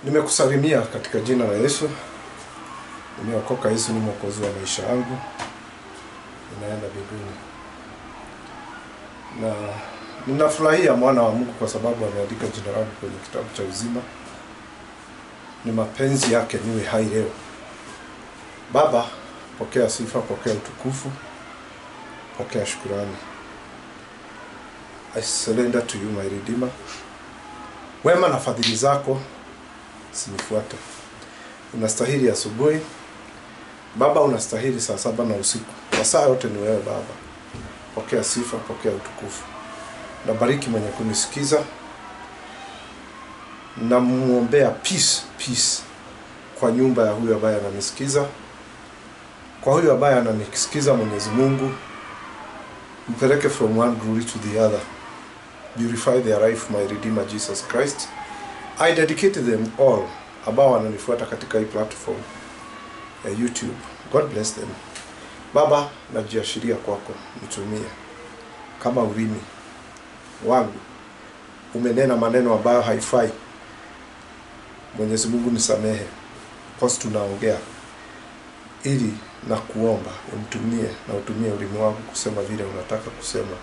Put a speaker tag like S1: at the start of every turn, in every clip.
S1: Nimekusalimia katika jina la Yesu. Nimeokoka, Yesu ni mwokozi wa maisha yangu. Ninaenda mbinguni. Na ninafurahia mwana wa Mungu kwa sababu ameandika jina langu kwenye kitabu cha uzima. Ni mapenzi yake niwe hai leo. Baba, pokea sifa, pokea utukufu, pokea shukrani. I surrender to you, my Redeemer. Wema na fadhili zako sinifuate. Unastahili asubuhi Baba, unastahili saa 7 na usiku. Kwa saa yote ni wewe Baba. Pokea sifa, pokea utukufu. Na bariki mwenye kunisikiza. Na muombea peace kwa nyumba ya huyo ambaye ananisikiza. Kwa huyo ambaye ananisikiza, Mwenyezi Mungu mpeleke from one glory to the other. Purify their life, my Redeemer Jesus Christ. I dedicate them all ambao wananifuata katika hii platform ya YouTube. God bless them. Baba, najiashiria kwako, nitumie kama ulimi wangu. Umenena maneno ambayo haifai. Mwenyezi Mungu nisamehe kwa sababu tunaongea, ili na kuomba unitumie na utumie ulimi wangu kusema vile unataka kusema.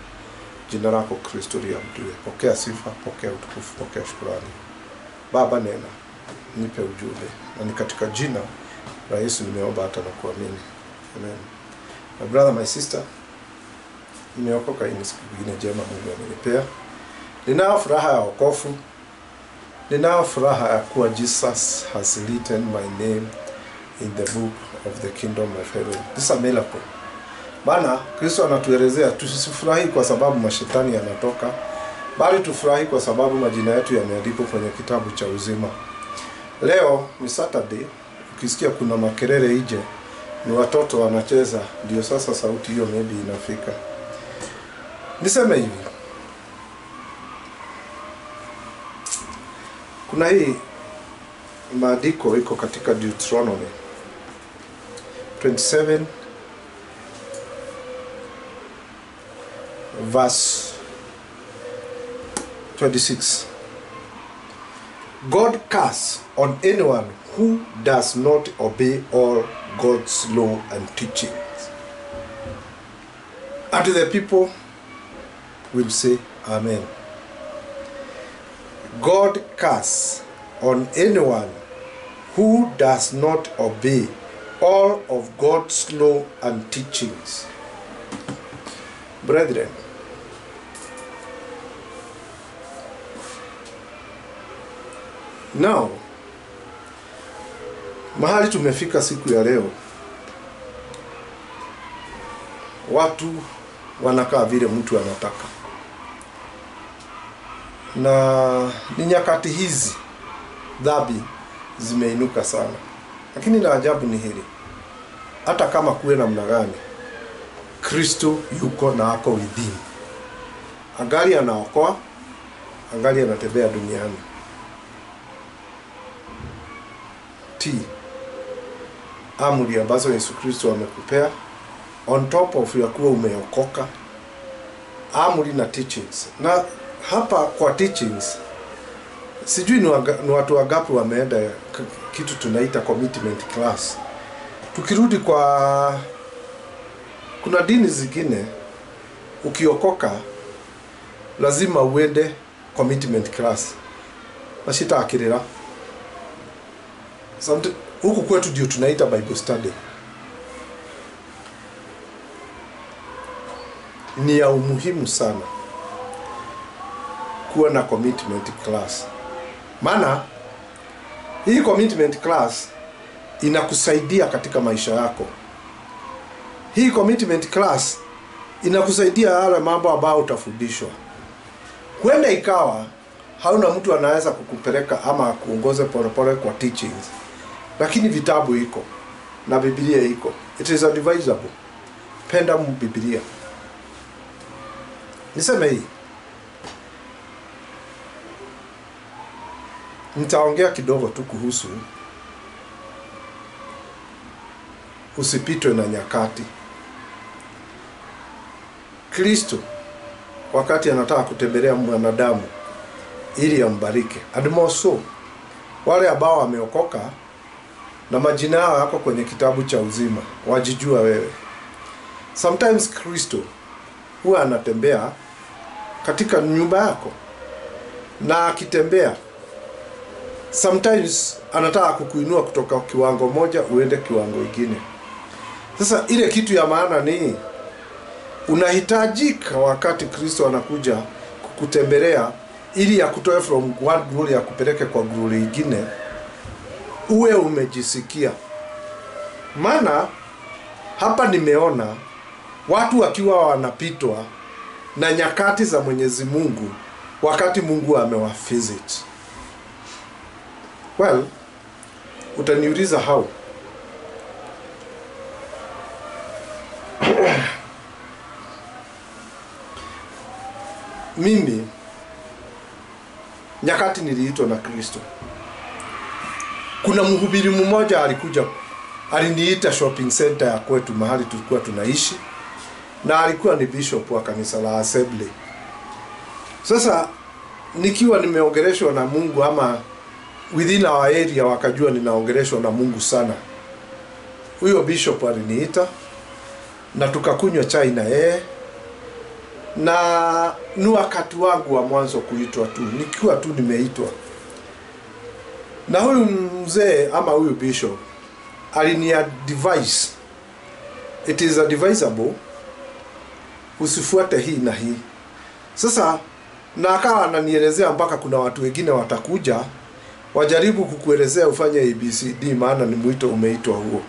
S1: Jina lako Kristo liabudiwe. Pokea sifa, pokea utukufu, pokea shukrani. Baba, nena, nipe ujumbe. Na ni katika jina la Yesu nimeomba hata na kuamini. Amen. My brother, my sister, nimeokoka. Hii ni siku nyingine njema Mungu amenipea. Ninao furaha ya wokovu. Ninao furaha ya kuwa Jesus has written my name in the book of the kingdom of heaven. This is a miracle. Maana Kristo anatuelezea tusifurahi kwa sababu mashetani yanatoka, bali tufurahi kwa sababu majina yetu yameandikwa kwenye kitabu cha uzima. Leo ni Saturday. Ukisikia kuna makelele nje, ni watoto wanacheza, ndio sasa sauti hiyo maybe inafika. Niseme hivi. Kuna hii maandiko iko katika Deuteronomy 27 verse 26. God curse on anyone who does not obey all God's law and teachings. And the people will say Amen. God curse on anyone who does not obey all of God's law and teachings. Brethren, now mahali tumefika siku ya leo, watu wanakaa vile mtu anataka. Na ni nyakati hizi dhambi zimeinuka sana. Lakini la ajabu ni hili. Hata kama kuwe namna gani, Kristo yuko na ako within. Angali anaokoa, angali anatembea duniani. Amri ambazo Yesu Kristo amekupea on top of ya kuwa umeokoka, amri na teachings. Na hapa kwa teachings, sijui ni watu wangapi wameenda kitu tunaita commitment class. Tukirudi kwa kuna dini zingine, ukiokoka lazima uende commitment class. Mashita akirira. Huku kwetu ndio tunaita Bible study. Ni ya umuhimu sana kuwa na commitment class. Maana hii commitment class inakusaidia katika maisha yako. Hii commitment class inakusaidia yale mambo ambayo utafundishwa. Huenda ikawa hauna mtu anaweza kukupeleka ama kuongoza polepole kwa teachings, lakini vitabu iko na Biblia iko. It is advisable. Penda Biblia. Niseme hii. Nitaongea kidogo tu kuhusu usipitwe na nyakati. Kristo wakati anataka kutembelea mwanadamu ili ambariki, and more so wale ambao wameokoka na majina yao yako kwenye kitabu cha uzima, wajijua wewe. Sometimes Kristo huwa anatembea katika nyumba yako, na akitembea sometimes anataka kukuinua kutoka kiwango moja uende kiwango kingine. Sasa ile kitu ya maana ni unahitajika wakati Kristo anakuja kukutembelea ili akutoe from one glory ya kupeleke kwa glory nyingine, uwe umejisikia. Maana hapa nimeona watu wakiwa wanapitwa na nyakati za Mwenyezi Mungu wakati Mungu amewavisit. Well, utaniuliza how? Mimi nyakati niliitwa na Kristo, kuna mhubiri mmoja alikuja, aliniita shopping center ya kwetu mahali tulikuwa tunaishi, na alikuwa ni bishop wa kanisa la Assembly. Sasa nikiwa nimeongeleshwa na Mungu, ama within our area wakajua ninaongeleshwa na Mungu sana, huyo bishop aliniita na tukakunywa chai na yeye, na ni wakati wangu wa mwanzo kuitwa tu, nikiwa tu nimeitwa. Na huyu mzee ama huyu bishop aliniadvise, it is advisable usifuate hii na hii. Sasa na akawa ananielezea mpaka kuna watu wengine watakuja wajaribu kukuelezea ufanye ABCD, maana ni mwito umeitwa huo.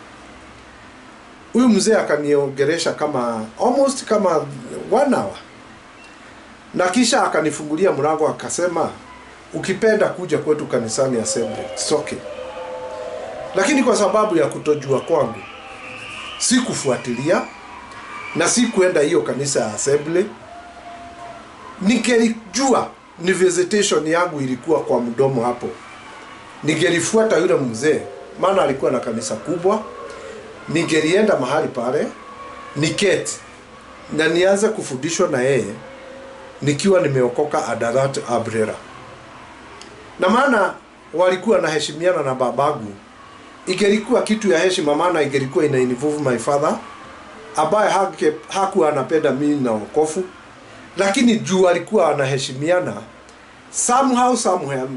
S1: Huyu mzee akaniongelesha kama almost kama 1 hour, na kisha akanifungulia mlango akasema, ukipenda kuja kwetu kanisani Assembly, it's okay. Lakini kwa sababu ya kutojua kwangu sikufuatilia na sikuenda hiyo kanisa ya Assembly. Ningelijua ni visitation yangu ilikuwa kwa mdomo hapo, ningelifuata yule mzee, maana alikuwa na kanisa kubwa. Ningelienda mahali pale niketi na nianze kufundishwa na yeye nikiwa nimeokoka under that umbrella. Na maana walikuwa na heshimiana na babangu, ingelikuwa kitu ya heshima, maana ingelikuwa ina involve my father ambaye hakuwa anapenda mimi na wokovu, lakini juu alikuwa anaheshimiana somehow somewhere,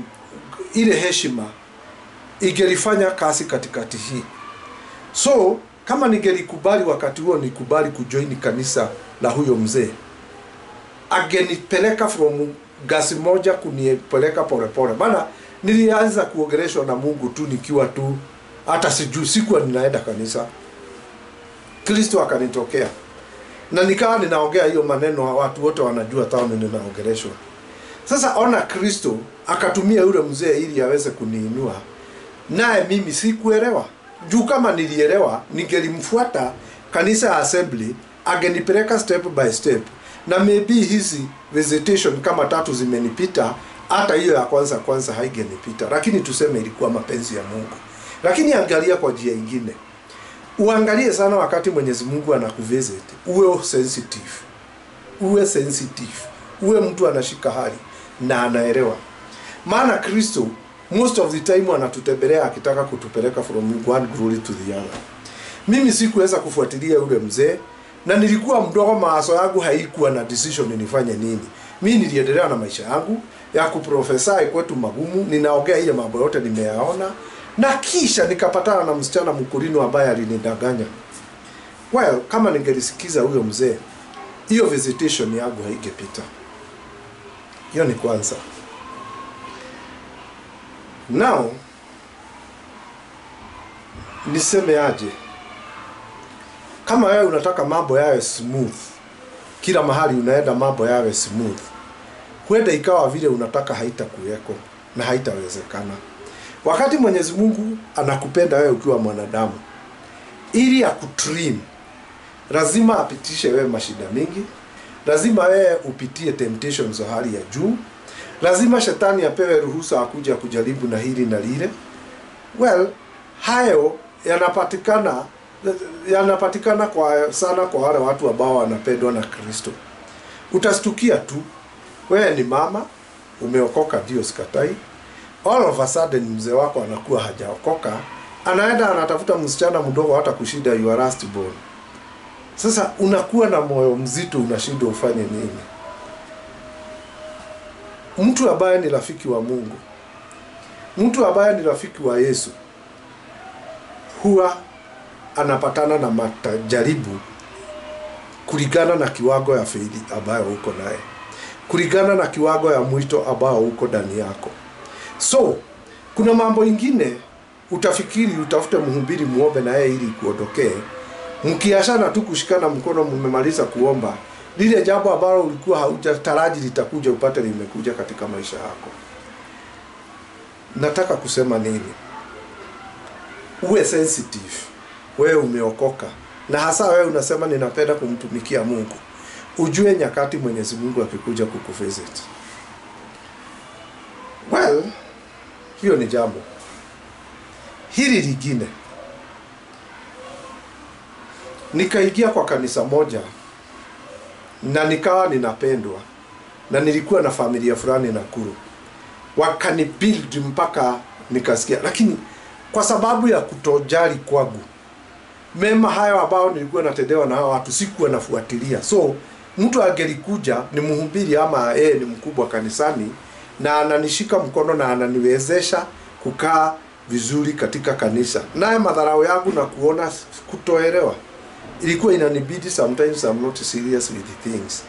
S1: ile heshima ingelifanya kazi katikati hii. So kama ningelikubali wakati huo nikubali kujoin kanisa la huyo mzee, agenipeleka from gasi moja kunipeleka pole pole. Maana nilianza kuongeleshwa na Mungu tu nikiwa tu, hata sijui, sikuwa ninaenda kanisa. Kristo akanitokea na nikawa ninaongea hiyo maneno, watu wote wanajua tao ninaongeleshwa. Sasa ona, Kristo akatumia yule mzee ili aweze kuniinua, naye mimi sikuelewa. Juu kama nilielewa ningelimfuata kanisa ya Assembly, agenipeleka step by step, na maybe hizi visitation kama 3 zimenipita, hata hiyo ya kwanza haigenipita. Lakini tuseme ilikuwa mapenzi ya Mungu. Lakini angalia kwa njia nyingine, uangalie sana wakati Mwenyezi Mungu anakuvisit, uwe sensitive. Uwe mtu anashika hali na anaelewa. Maana Kristo most of the time anatutembelea akitaka kutupeleka from one glory to the other. Mimi sikuweza kufuatilia yule mzee, na nilikuwa mdogo, mawazo yangu haikuwa na decision nifanye nini. Mimi niliendelea na maisha yangu ya kuprofesai kwetu magumu, ninaongea ile mambo yote nimeyaona, na kisha nikapatana na msichana mkurino ambaye alinidanganya. Well, kama ningelisikiza huyo mzee, hiyo visitation yangu haingepita. Hiyo ni kwanza. Now, niseme aje, kama wewe unataka mambo yawe smooth, kila mahali unaenda mambo yawe smooth, huenda ikawa vile unataka haitakuweko na haitawezekana. Wakati Mwenyezi Mungu anakupenda wewe ukiwa mwanadamu, ili akutrim, lazima apitishe wewe mashida mingi, lazima wewe upitie temptations za hali ya juu, lazima shetani apewe ruhusa akuja kujaribu na hili na lile. Well, hayo yanapatikana kwa sana kwa wale watu ambao wanapendwa na Kristo. Utastukia tu, wewe ni mama, umeokoka, ndio sikatai, all of a sudden mzee wako anakuwa hajaokoka, anaenda anatafuta msichana mdogo hata kushida your last born. Sasa unakuwa na moyo mzito, unashindwa ufanye nini? Mtu ambaye ni rafiki wa Mungu, mtu ambaye ni rafiki wa Yesu, huwa anapatana na majaribu kulingana na kiwango ya faidi ambayo uko naye, kulingana na kiwango ya mwito ambao uko ndani yako. So kuna mambo ingine utafikiri utafute mhubiri muombe na yeye ili kuondokee, mkiashana tu kushikana mkono mmemaliza kuomba, lile jambo ambalo ulikuwa haujataraji litakuja upate limekuja katika maisha yako. Nataka kusema nini? Uwe sensitive. Wewe umeokoka, na hasa wewe unasema ninapenda kumtumikia Mungu. Ujue nyakati Mwenyezi Mungu akikuja kukuvisit. Well, hiyo ni jambo. Hili lingine, nikaingia kwa kanisa moja na nikawa ninapendwa, na nilikuwa na familia fulani Nakuru. Wakanibuild mpaka nikasikia, lakini kwa sababu ya kutojali kwangu mema hayo ambao nilikuwa natendewa na hao watu sikuwa nafuatilia. So mtu angelikuja ni mhubiri ama ni mkubwa kanisani na ananishika mkono na ananiwezesha kukaa vizuri katika kanisa, naye madharau yangu na kuona kutoelewa ilikuwa inanibidi sometimes I'm not serious with the things.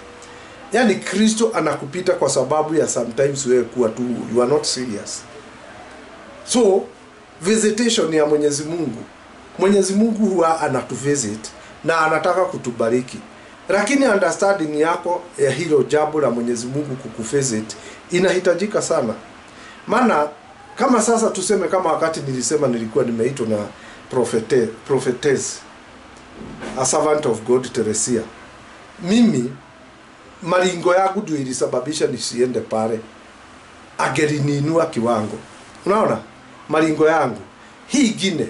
S1: Yani Kristo anakupita kwa sababu ya sometimes wewe kuwa tu you are not serious. So visitation ya Mwenyezi Mungu, Mwenyezi Mungu huwa anatuvisit na anataka kutubariki, lakini understanding yako ya hilo jambo la Mwenyezi Mungu kukuvisit inahitajika sana. Maana kama sasa tuseme kama wakati nilisema nilikuwa nimeitwa na prophetess, a servant of God Teresia, mimi maringo yangu ndio ilisababisha nisiende pale, angelininua kiwango. Unaona maringo yangu hii ingine,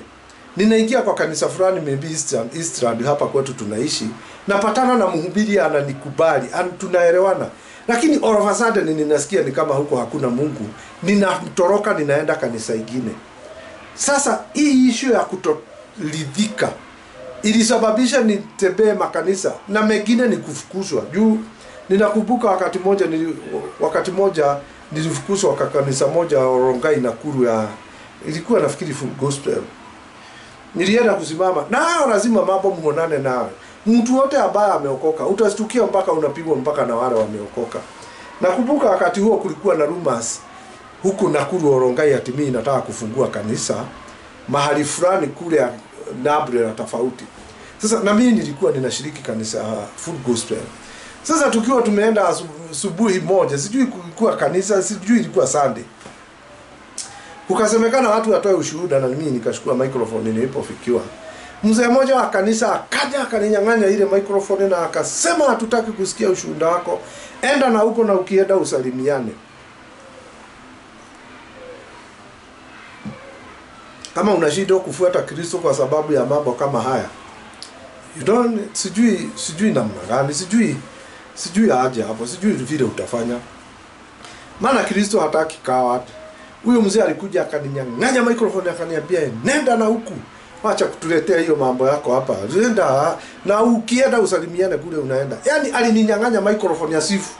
S1: ninaingia kwa kanisa fulani maybe Eastland hapa kwetu tunaishi, napatana na mhubiri ananikubali, tunaelewana, lakini all of a sudden ninasikia ni kama huko hakuna Mungu, ninatoroka ninaenda kanisa ingine. Sasa hii issue ya kutoridhika ilisababisha nitembee makanisa na mengine ni kufukuzwa. Juu ninakumbuka wakati moja nilifukuzwa kwa kanisa moja Rongai Nakuru, ya ilikuwa nafikiri full gospel. Nilienda kusimama na hao, lazima mambo muonane nao. Mtu wote ambaye ameokoka utastukia mpaka unapigwa mpaka na wale wameokoka. Nakumbuka wakati huo kulikuwa na rumors huku Nakuru Rongai ati mimi nataka kufungua kanisa mahali fulani kule Nabre na tofauti. Sasa na mimi nilikuwa ninashiriki kanisa full gospel. Sasa tukiwa tumeenda asubuhi moja, sijui kulikuwa kanisa, sijui ilikuwa Sunday, kukasemekana watu watoe ushuhuda, na mimi nikachukua microphone nilipofikiwa. Mzee mmoja wa kanisa akaja akaninyang'anya ile microphone na akasema, hatutaki kusikia ushuhuda wako, enda na huko na ukienda usalimiane. Kama unashindwa kufuata Kristo kwa sababu ya mambo kama haya, you don't, sijui namna gani, sijui aje hapo, sijui vile utafanya. Maana Kristo hataki kawa. Huyo mzee alikuja akaninyang'anya microphone akaniambia, nenda na huku, acha kutuletea hiyo mambo yako hapa, nenda na ukienda usalimiane kule unaenda. Yani alininyang'anya microphone ya sifu.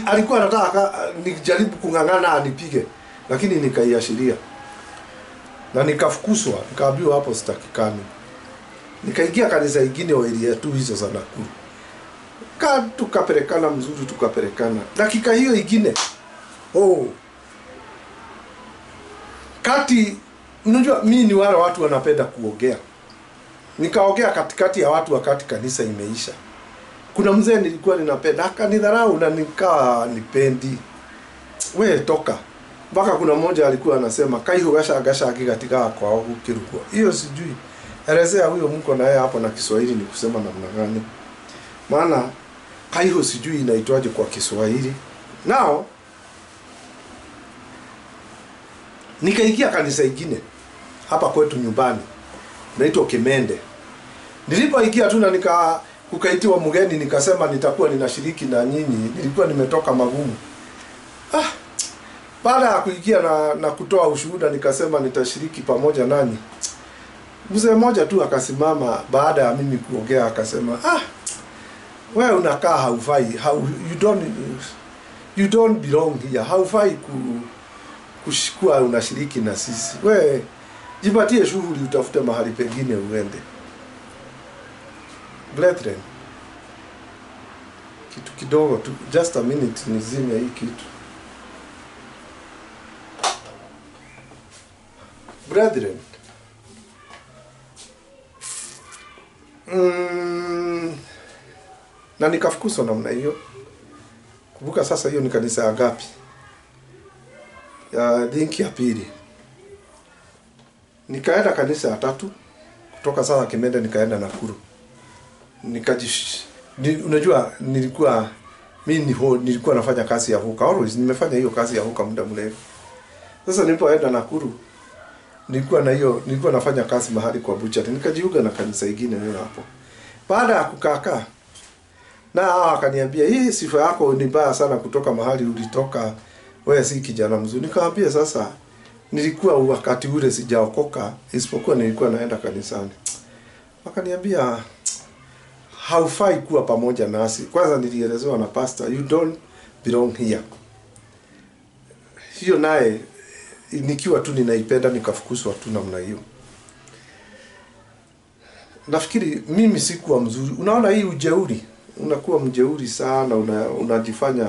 S1: Alikuwa anataka nijaribu kung'ang'ana anipige, lakini nikaiashiria na nikafukuzwa, nikaambiwa hapo sitakikani. Nikaingia kanisa ingine wa area tu hizo za Nakuru. Tukapelekana mzuri, tukapelekana. Dakika hiyo ingine, unajua mimi ni wale watu wanapenda kuongea. Nikaongea katikati ya watu wakati kanisa imeisha. Kuna mzee nilikuwa ninapenda, akanidharau na nikaa nipendi. Wewe toka. Mpaka kuna mmoja alikuwa anasema kaiho gasha katika kwa hukiruko. Hiyo sijui. Elezea huyo mko na yeye hapo na Kiswahili ni kusema namna gani? Maana kaiho sijui inaitwaje kwa Kiswahili. Nao nikaingia kanisa ingine hapa kwetu nyumbani, naitwa Kimende. Nilipoingia tu na kukaitiwa mgeni, nikasema nitakuwa ninashiriki na nyinyi. Nilikuwa nimetoka magumu. Baada ya kuingia na kutoa ushuhuda, nikasema nitashiriki pamoja nani. Mzee mmoja tu akasimama baada ya mimi kuongea akasema, wewe unakaa haufai, you don't belong here. Haufai kushikua unashiriki na sisi. Wewe jipatie shughuli, utafute mahali pengine uende. Brethren, kitu kidogo tu, just a minute nizime hii kitu. Brethren, na nikafukuzwa namna hiyo. Kumbuka sasa hiyo ni kanisa ya ngapi? Ya dinki ya pili. Nikaenda kanisa ya tatu, kutoka sasa Kimende nikaenda Nakuru. Unajua nilikuwa nafanya kazi ya huka. Always nimefanya hiyo kazi ya huka muda mrefu. Sasa nilipoenda Nakuru nilikuwa nafanya kazi mahali kwa butcher. Nikajiunga na kanisa ingine wewe hapo. Baada ya kukaa na akaniambia, hii sifa yako ni mbaya sana kutoka mahali ulitoka, wewe si kijana mzuri. Nikamwambia sasa nilikuwa wakati ule sijaokoka, isipokuwa nilikuwa naenda kanisani. Akaniambia haufai kuwa pamoja nasi. Kwanza nilielezewa na pastor, you don't belong here. Hiyo naye nikiwa tu ninaipenda nikafukuzwa tu namna hiyo. Nafikiri mimi sikuwa mzuri. Unaona hii ujeuri, unakuwa mjeuri sana, unajifanya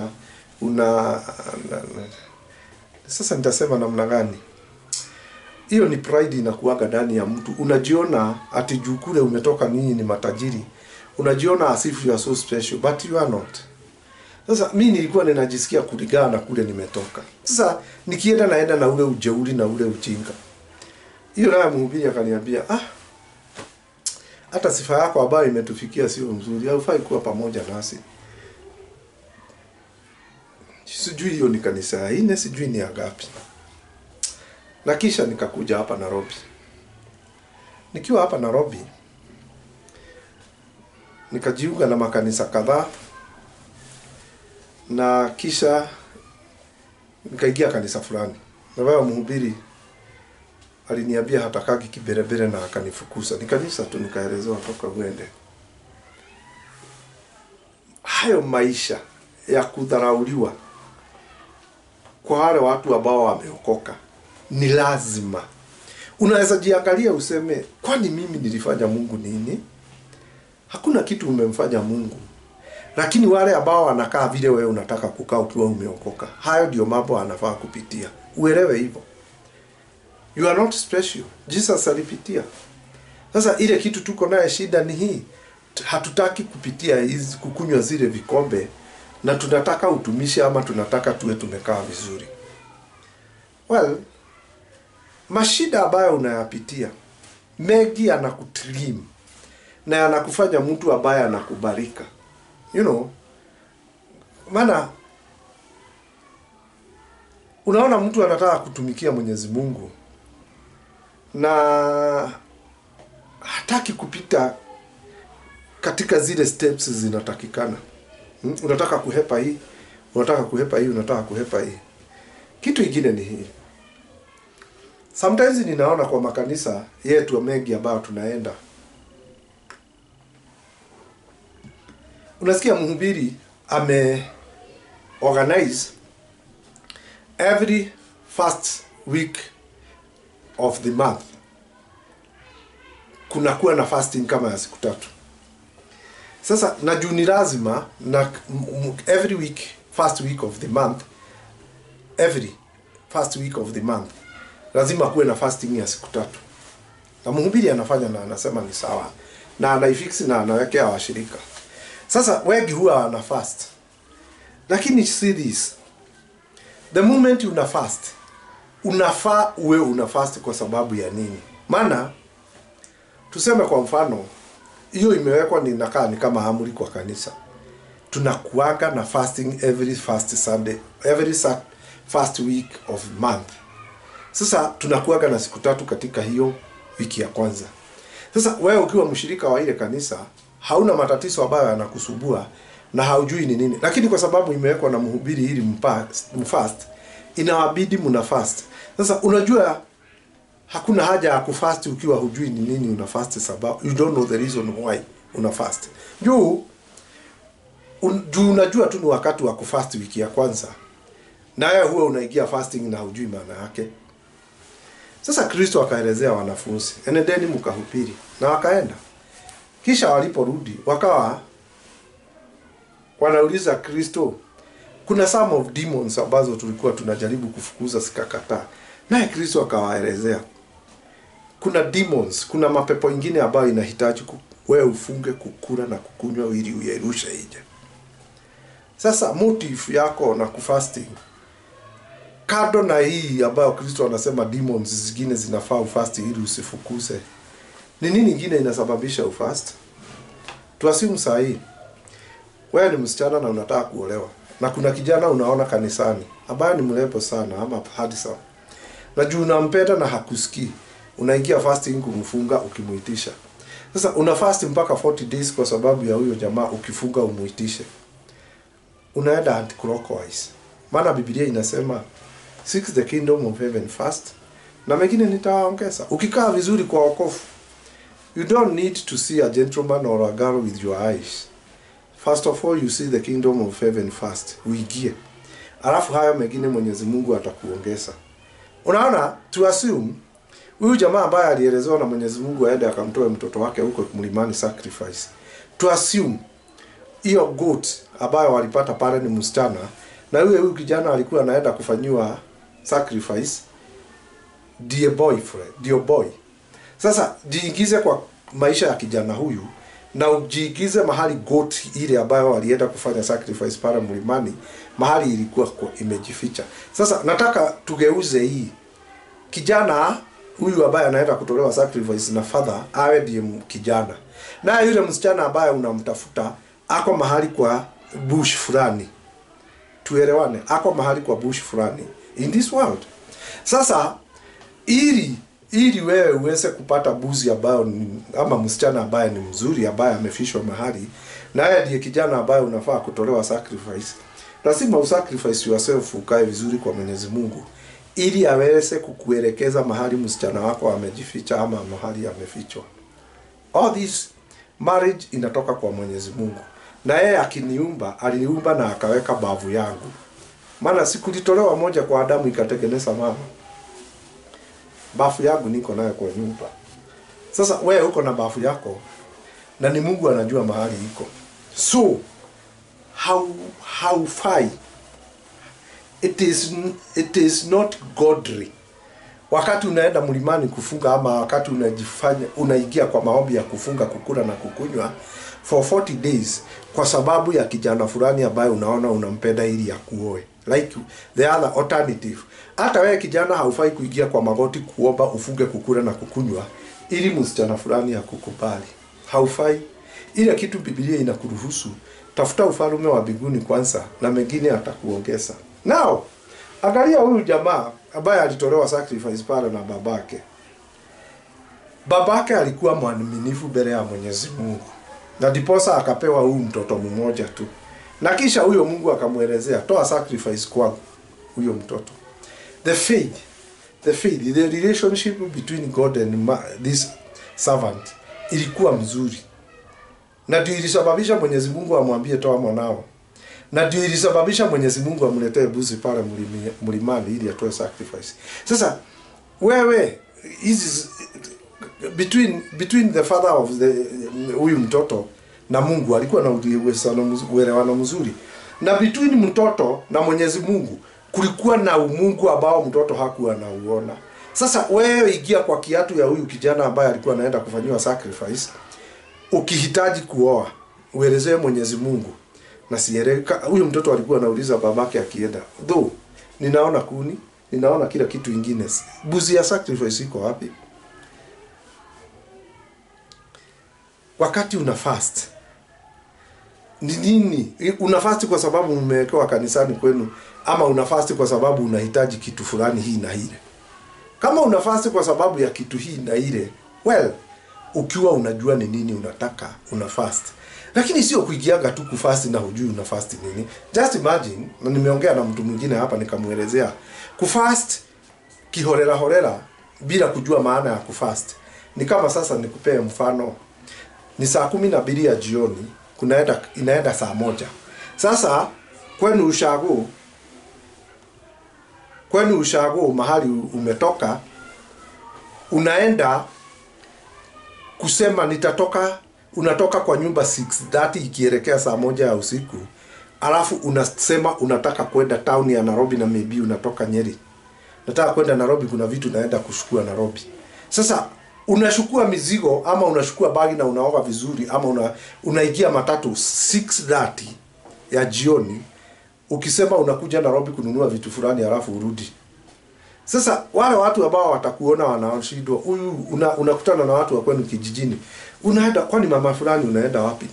S1: sasa nitasema namna gani? Hiyo ni pride inakuaga ndani ya mtu. Unajiona ati juu kule umetoka ninyi ni matajiri. Unajiona as if you are so special, but you are not. Sasa mimi nilikuwa ninajisikia kuligana kule nimetoka. Sasa nikienda naenda na ule ujeuri na ule ujinga. Hiyo naye mhubiri akaniambia, hata sifa yako ambayo imetufikia sio mzuri, haufai kuwa pamoja nasi. Sijui hiyo ni kanisa ya nne, sijui ni ya ngapi. Na kisha nikakuja hapa Nairobi. Nikiwa hapa Nairobi nikajiunga na makanisa kadhaa, na kisha nikaingia kanisa fulani. Na wao mhubiri aliniambia hatakaki kiberebere na akanifukuza. Nikanisa tu nikaelezewa toka uende. Hayo maisha ya kudharauliwa kwa wale watu ambao wameokoka ni lazima. Unaweza jiangalia useme, kwani mimi nilifanya Mungu nini? Hakuna kitu umemfanya Mungu. Lakini wale ambao wanakaa vile wewe unataka kukaa ukiwa umeokoka, hayo ndio mambo anafaa kupitia. Uelewe hivyo. You are not special. Jesus alipitia. Sasa ile kitu tuko naye shida ni hii. Hatutaki kupitia kukunywa zile vikombe, na tunataka utumishi ama tunataka tuwe tumekaa vizuri. Well, mashida ambayo unayapitia mengi anakutrim na anakufanya mtu ambaye anakubarika. You know, maana unaona mtu anataka kutumikia Mwenyezi Mungu na hataki kupita katika zile steps zinatakikana. Unataka kuhepa hii, unataka kuhepa hii, unataka kuhepa hii. Kitu kingine ni hii. Sometimes ninaona kwa makanisa yetu mengi ambayo tunaenda, unasikia mhubiri organize every first week of the month kunakuwa na fasting kama ya siku 3. Sasa na juu ni lazima na every week, first week of the month, every first week of the month lazima kuwe na fasting ya siku 3. Na mhubiri anafanya na anasema ni sawa, na anaifix na anawekea washirika. Sasa wengi huwa ana fast. Lakini see this. The moment una fast, unafaa uwe una fast kwa sababu ya nini? Maana tuseme kwa mfano, hiyo imewekwa ni nakaa ni kama amri kwa kanisa. Tunakuaga na fasting every first Sunday, every first week of month. Sasa tunakuaga na siku 3 katika hiyo wiki ya kwanza. Sasa wewe ukiwa mshirika wa ile kanisa, hauna matatizo ambayo yanakusumbua na haujui ni nini. Lakini kwa sababu imewekwa na mhubiri ili mfast, inawabidi mna fast. Sasa unajua hakuna haja ya kufast ukiwa hujui ni nini una fast, sababu you don't know the reason why una fast. Juu unajua tu ni wakati wa kufast wiki ya kwanza, naye huwa unaingia fasting na hujui maana yake. Sasa Kristo akaelezea wanafunzi, enendeni mkahubiri, na wakaenda. Kisha waliporudi wakawa wanauliza Kristo, kuna some of demons ambazo tulikuwa tunajaribu kufukuza sikakataa. Naye Kristo akawaelezea, kuna demons, kuna mapepo ingine ambayo inahitaji wewe ufunge, kukula na kukunywa ili uyerushe nje. Sasa motive yako na kufasting, kado na hii ambayo Kristo anasema demons zingine zinafaa ufast ili usifukuze, ni nini ingine inasababisha ufast? Tuasimu saa hii wewe ni msichana na unataka kuolewa, na kuna kijana unaona kanisani ambaye ni mrembo sana ama handsome, na juu unampenda na hakusikii, unaingia fasting kumfunga ukimuitisha. Sasa una fast mpaka 40 days kwa sababu ya huyo jamaa, ukifunga umuitishe, unaenda anti-clockwise. Maana Biblia inasema seek the kingdom of heaven first, na mengine nitawaongeza. Ukikaa vizuri kwa wokovu, you don't need to see a gentleman or a girl with your eyes. First of all, you see the kingdom of heaven first. Uingie. Alafu haya mengine Mwenyezi Mungu atakuongeza. Unaona, to assume huyu jamaa ambaye alielezewa na Mwenyezi Mungu aende akamtoe mtoto wake huko mlimani sacrifice. To assume hiyo goat ambayo walipata pale ni msichana, na huyu kijana alikuwa anaenda kufanywa sacrifice dear boy. Sasa jiingize kwa maisha ya kijana huyu, na ujiingize mahali goat ile ambayo walienda kufanya sacrifice pale mlimani, mahali ilikuwa imejificha. Sasa nataka tugeuze hii. Kijana huyu ambaye anaenda kutolewa sacrifice na father awe ndiye kijana, na yule msichana ambaye unamtafuta ako mahali kwa bush fulani. Tuelewane, ako mahali kwa bush fulani in this world. Sasa ili wewe uweze kupata buzi ambayo ama msichana ambaye ni mzuri, ambaye amefishwa mahali, na yeye ndiye kijana ambaye unafaa kutolewa sacrifice, lazima usacrifice yourself, ukae vizuri kwa Mwenyezi Mungu, ili aweze kukuelekeza mahali msichana wako amejificha ama mahali amefichwa. All this marriage inatoka kwa Mwenyezi Mungu, na yeye akiniumba, aliniumba na akaweka bavu yangu. Maana sikulitolewa moja kwa Adamu ikatengeneza mama. Bafu yangu niko nayo kwa nyumba. Sasa wewe uko na bafu yako, na ni Mungu anajua mahali iko. So how fai, it is not godly wakati unaenda mlimani kufunga, ama wakati unaingia kwa maombi ya kufunga, kukula na kukunywa for 40 days kwa sababu ya kijana fulani ambaye unaona unampenda ili akuoe. Like the other alternative, hata wewe kijana haufai kuingia kwa magoti kuomba, ufunge, kukula na kukunywa ili msichana fulani akukubali. Haufai. Ile kitu Biblia inakuruhusu, tafuta ufalme wa mbinguni kwanza na mengine atakuongeza. Now, angalia huyu jamaa ambaye alitolewa sacrifice pale na babake. Babake alikuwa mwaminifu mbele ya Mwenyezi Mungu, na diposa akapewa huyu mtoto mmoja tu. Na kisha huyo Mungu akamuelezea, toa sacrifice kwa huyo mtoto. The faith, the relationship between God and this servant ilikuwa mzuri. Na ndio ilisababisha Mwenyezi Mungu amwambie toa mwanao. Na ndio ilisababisha Mwenyezi Mungu amletee buzi pale mlimani ili atoe sacrifice. Sasa wewe between the father of huyu mtoto na Mungu alikuwa na uelewano mzuri, na between mtoto na Mwenyezi Mungu kulikuwa na umungu ambao mtoto hakuwa anauona. Sasa wewe ingia kwa kiatu ya huyu kijana ambaye alikuwa anaenda kufanywa sacrifice, ukihitaji kuoa, uelezee Mwenyezi Mungu. Na sieleka huyu mtoto alikuwa anauliza babake akienda, though ninaona kuni, ninaona kila kitu kingine, buzi ya sacrifice iko wapi? Wakati una fast, ni nini? Una fast kwa sababu umewekewa kanisani kwenu, ama una fast kwa sababu unahitaji kitu fulani hii na ile? Kama una fast kwa sababu ya kitu hii na ile, well, ukiwa unajua ni nini unataka, una fast. Lakini sio kuigiaga tu kufast na hujui una fast nini. Just imagine, na nimeongea na mtu mwingine hapa nikamuelezea kufast kiholela holela bila kujua maana ya kufast. Ni kama sasa nikupee mfano. Ni saa 12 ya jioni, inaenda saa 1. Sasa kwenu ushago mahali umetoka, unaenda kusema unatoka kwa nyumba 6:30 ikielekea saa 1 ya usiku, alafu unasema unataka kwenda town ya Nairobi na maybe unatoka Nyeri. Nataka kwenda Nairobi, kuna vitu naenda kushukua Nairobi. Sasa unashukua mizigo ama unashukua bagi na unaoga vizuri ama unaingia matatu 6:30 ya jioni ukisema unakuja Nairobi kununua vitu fulani alafu urudi. Sasa wale watu ambao watakuona wanaoshindwa, huyu unakutana na watu wa kwenu kijijini. Unaenda kwani mama fulani unaenda wapi?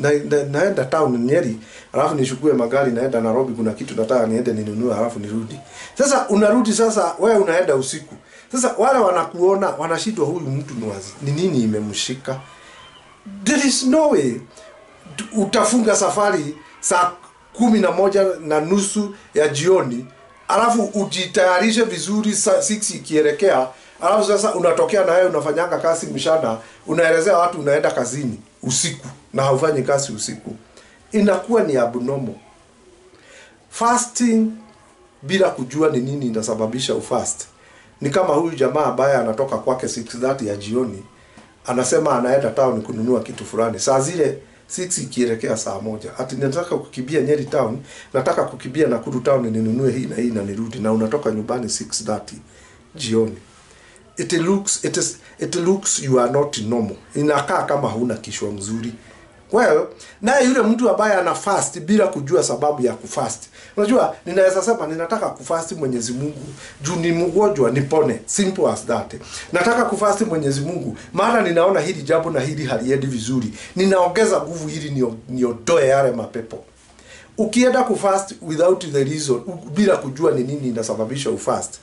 S1: Naenda town Nyeri, alafu nishukue magari naenda Nairobi, kuna kitu nataka niende ninunue alafu nirudi. Sasa unarudi, sasa wewe unaenda usiku. Sasa wale wanakuona wanashindwa, huyu mtu ni nini imemshika? There is no way utafunga safari saa 11:30 ya jioni, alafu ujitayarishe vizuri saa 6 ikielekea, alafu sasa unatokea na wewe unafanyanga kazi mchana, unaelezea watu unaenda kazini usiku na haufanyi kazi usiku. Inakuwa ni abnormal. Fasting bila kujua ni nini inasababisha ufast. Ni kama huyu jamaa ambaye anatoka kwake 6:30 ya jioni, anasema anaenda town kununua kitu fulani. Saa zile 6 ikielekea saa 1. Ati nataka kukimbia Nyeri town, nataka kukimbia Nakuru town ninunue hii na hii na nirudi, na unatoka nyumbani 6:30 jioni. It looks you are not normal. Inakaa kama huna kishwa mzuri. Well, na yule mtu ambaye ana fast bila kujua sababu ya kufast. Unajua, ninaweza sema ninataka kufast Mwenyezi Mungu juu ni mgonjwa nipone. Simple as that. Nataka kufast Mwenyezi Mungu maana ninaona hili jambo na hili haliendi vizuri. Ninaongeza nguvu ili niondoe yale mapepo. Ukienda kufast without the reason, bila kujua ni nini inasababisha ufast,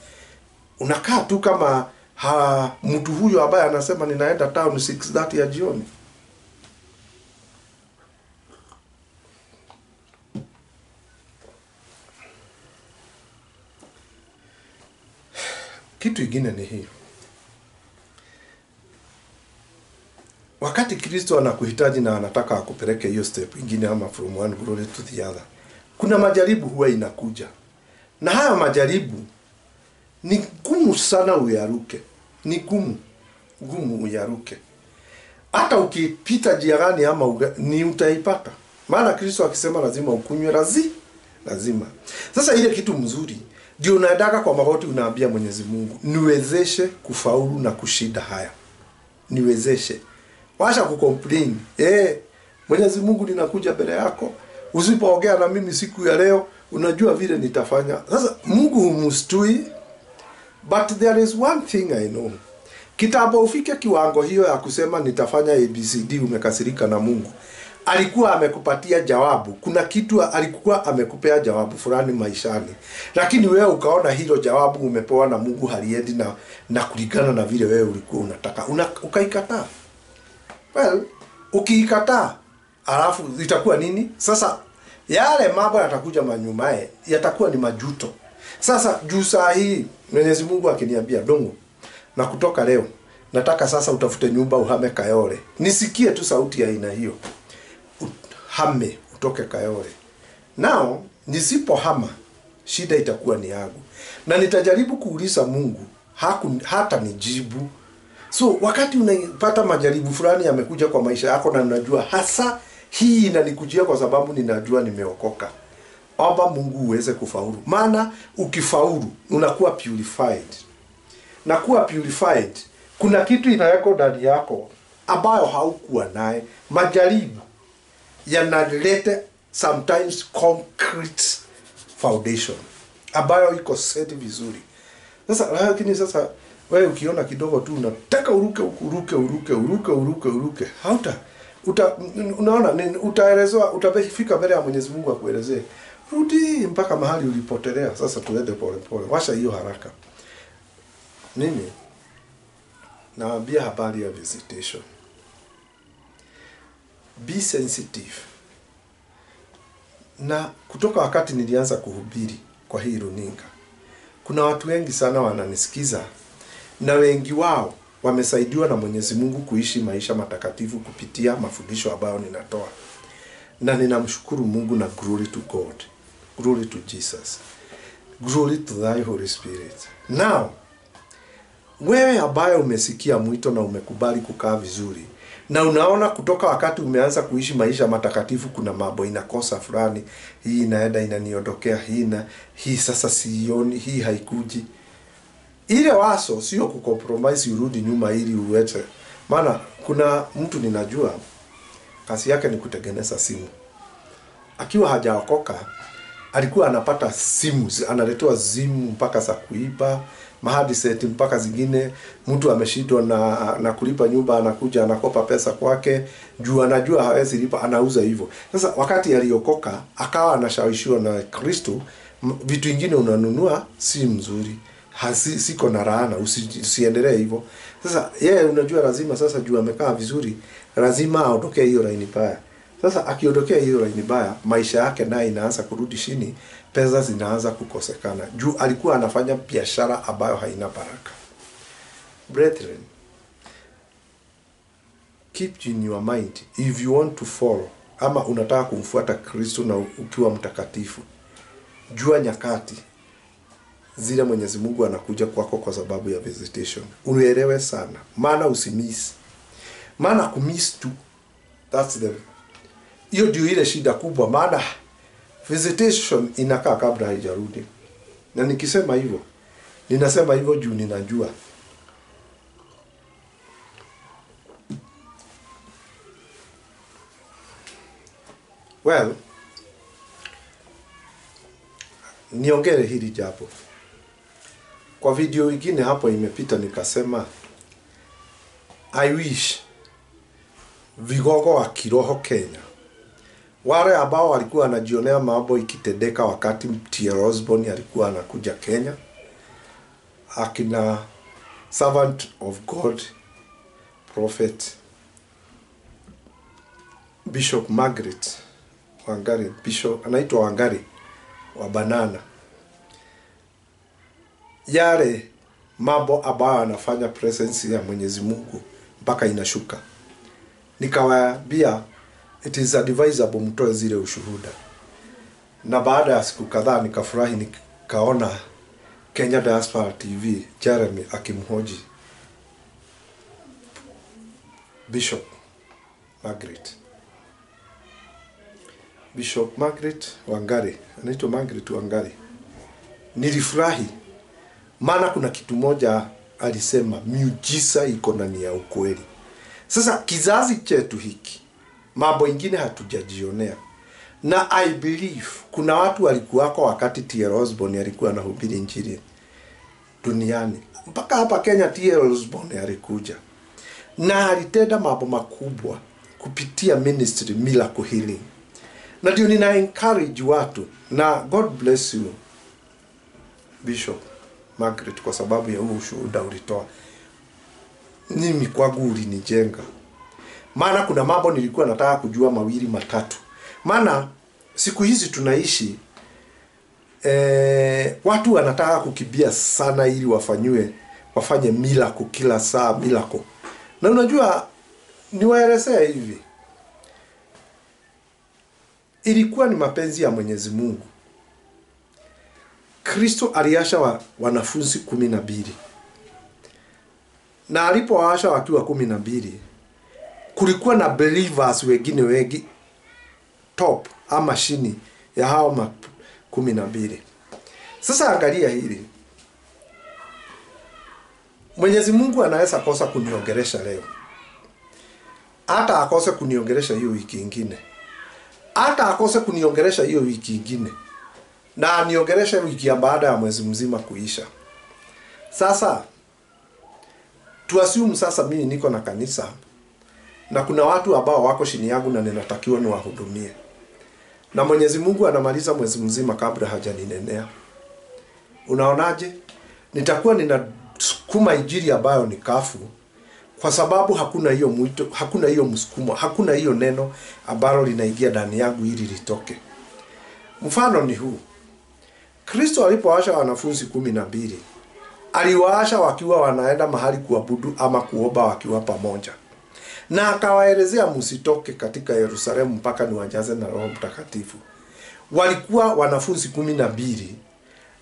S1: unakaa tu kama mtu huyo ambaye anasema ninaenda town 6:30 ya jioni. Kitu kingine ni hii. Wakati Kristo anakuhitaji na anataka akupeleke hiyo step nyingine ama from one glory to the other, kuna majaribu huwa inakuja. Na haya majaribu ni gumu sana uyaruke. Ni gumu uyaruke. Hata ukipita njia gani ama ni utaipata. Maana Kristo akisema lazima ukunywe lazima. Sasa ile kitu mzuri ndio unaendaka kwa magoti unaambia Mwenyezi Mungu, niwezeshe kufaulu na kushinda haya. Niwezeshe. Washa kucomplain. Mwenyezi Mungu ninakuja mbele yako. Usipoongea na mimi siku ya leo, unajua vile nitafanya. Sasa Mungu humstui. But there is one thing I know. Kitambo ufike kiwango hiyo ya kusema nitafanya ABCD, umekasirika na Mungu. Alikuwa amekupatia jawabu. Kuna kitu alikuwa amekupea jawabu fulani maishani. Lakini wewe ukaona hilo jawabu umepewa na Mungu haliendi na kulingana na vile wewe ulikuwa unataka. Ukaikataa. Well, ukiikataa, alafu itakuwa nini? Sasa yale mambo yatakuja manyumae, yatakuwa ni majuto. Sasa juu saa hii Mwenyezi Mungu akiniambia Dongo, na kutoka leo nataka sasa utafute nyumba uhame Kayole. Nisikie tu sauti ya aina hiyo. Hame utoke Kayole. Now nisipohama, shida itakuwa ni yangu. Na nitajaribu kuuliza Mungu, hata nijibu. So wakati unapata majaribu fulani yamekuja kwa maisha yako na unajua hasa hii inanikujia kwa sababu ninajua nimeokoka, omba Mungu uweze kufaulu. Maana ukifaulu unakuwa purified. Na kuwa purified, kuna kitu inaweko ndani yako ambayo haukuwa naye. Majaribu yanaleta sometimes concrete foundation ambayo iko set vizuri. Sasa lakini sasa wewe ukiona kidogo tu unataka uruke. Unaona utaelezwa, utafika mbele ya Mwenyezi Mungu akuelezee. Rudi mpaka mahali ulipotelea. Sasa tuende pole. Washa hiyo haraka. Mimi naambia habari ya visitation. be sensitive. Na kutoka wakati nilianza kuhubiri kwa hii runinga, kuna watu wengi sana wananisikiza, na wengi wao wamesaidiwa na Mwenyezi Mungu kuishi maisha matakatifu kupitia mafundisho ambayo ninatoa. Na ninamshukuru Mungu, na glory to God. Glory to Jesus. Glory to thy Holy Spirit. Now, wewe ambaye umesikia mwito na umekubali kukaa vizuri, na unaona kutoka wakati umeanza kuishi maisha matakatifu kuna mambo inakosa fulani, hii inaenda inaniondokea, hii sasa sioni, hii haikuji. Ile waso sio kucompromise urudi nyuma ili uweze. Maana kuna mtu ninajua kazi yake ni kutengeneza simu. Akiwa hajaokoka alikuwa anapata simu, analetewa simu mpaka za kuiba, mahadi seti mpaka zingine, mtu ameshindwa na kulipa nyumba, anakuja anakopa pesa kwake, juu anajua hawezi lipa, anauza hivyo. Sasa wakati aliokoka akawa anashawishiwa na Kristo, vitu vingine unanunua si mzuri, siko na raana, usiendelee hivyo. Sasa yeye unajua lazima sasa juu amekaa vizuri, lazima aondokee hiyo laini baya. Sasa akiondokea hiyo laini baya, maisha yake naye inaanza kurudi chini, pesa zinaanza kukosekana. Juu alikuwa anafanya biashara ambayo haina baraka. Brethren, keep in your mind, if you want to follow, ama unataka kumfuata Kristo na ukiwa mtakatifu, jua nyakati zile Mwenyezi Mungu anakuja kwako kwa sababu ya visitation. Uelewe sana, maana usimiss. Maana kumiss tu, that's the hiyo ndio ile shida kubwa, maana visitation inakaa kabla haijarudi. Na nikisema hivyo, ninasema hivyo juu ninajua. Well, niongere hili jambo. Kwa video ingine hapo imepita nikasema I wish vigogo wa kiroho Kenya, wale ambao walikuwa wanajionea mambo ikitendeka wakati T.L. Osborne alikuwa anakuja Kenya, akina servant of God, prophet Bishop Margaret Wangari, Bishop anaitwa Wangari wa Banana, yale mambo ambayo anafanya presence ya Mwenyezi Mungu mpaka inashuka, nikawaambia it is advisable mtoe zile ushuhuda. Na baada ya siku kadhaa nikafurahi, nikaona Kenya Diaspora TV Jeremy akimhoji Bishop Margaret Wangari, anaitwa Margaret Wangari. Nilifurahi, maana kuna kitu moja alisema, miujiza iko ndani ya ukweli. Sasa kizazi chetu hiki, mambo ingine hatujajionea. Na I believe kuna watu walikuwako wakati T.L. Osborne alikuwa anahubiri injili duniani. Mpaka hapa Kenya T.L. Osborne alikuja, na alitenda mambo makubwa kupitia ministry miracle healing. Na ndio nina encourage watu, na God bless you Bishop Margaret kwa sababu ya huo ushuhuda ulitoa. Mimi kwangu ulinijenga. Maana kuna mambo nilikuwa nataka kujua mawili matatu. Maana siku hizi tunaishi watu wanataka kukimbia sana ili wafanye miracle kila saa miracle. Na unajua niwaelezea hivi, ilikuwa ni mapenzi ya Mwenyezi Mungu. Kristo aliasha wanafunzi 12. Na alipowaasha wakiwa 12, kulikuwa na believers wengine wengi top ama chini ya hao 12. Sasa angalia hili. Mwenyezi Mungu anaweza kosa kuniongelesha leo, hata akose kuniongelesha hiyo wiki nyingine, hata akose kuniongelesha hiyo wiki nyingine, na aniongelesha wiki ya baada ya mwezi mzima kuisha. Sasa tuassume sasa mimi niko na kanisa na kuna watu ambao wako chini yangu na ninatakiwa niwahudumie, na Mwenyezi Mungu anamaliza mwezi mzima kabla hajaninenea. Unaonaje? Nitakuwa ninasukuma injili ambayo ni kafu kwa sababu hakuna hiyo mwito, hakuna hiyo msukumo, hakuna hiyo neno ambalo linaingia ndani yangu ili litoke. Mfano ni huu. Kristo alipoasha wanafunzi 12, aliwaasha wakiwa wanaenda mahali kuabudu ama kuomba wakiwa pamoja. Na akawaelezea msitoke katika Yerusalemu mpaka niwajaze na Roho Mtakatifu. Walikuwa wanafunzi 12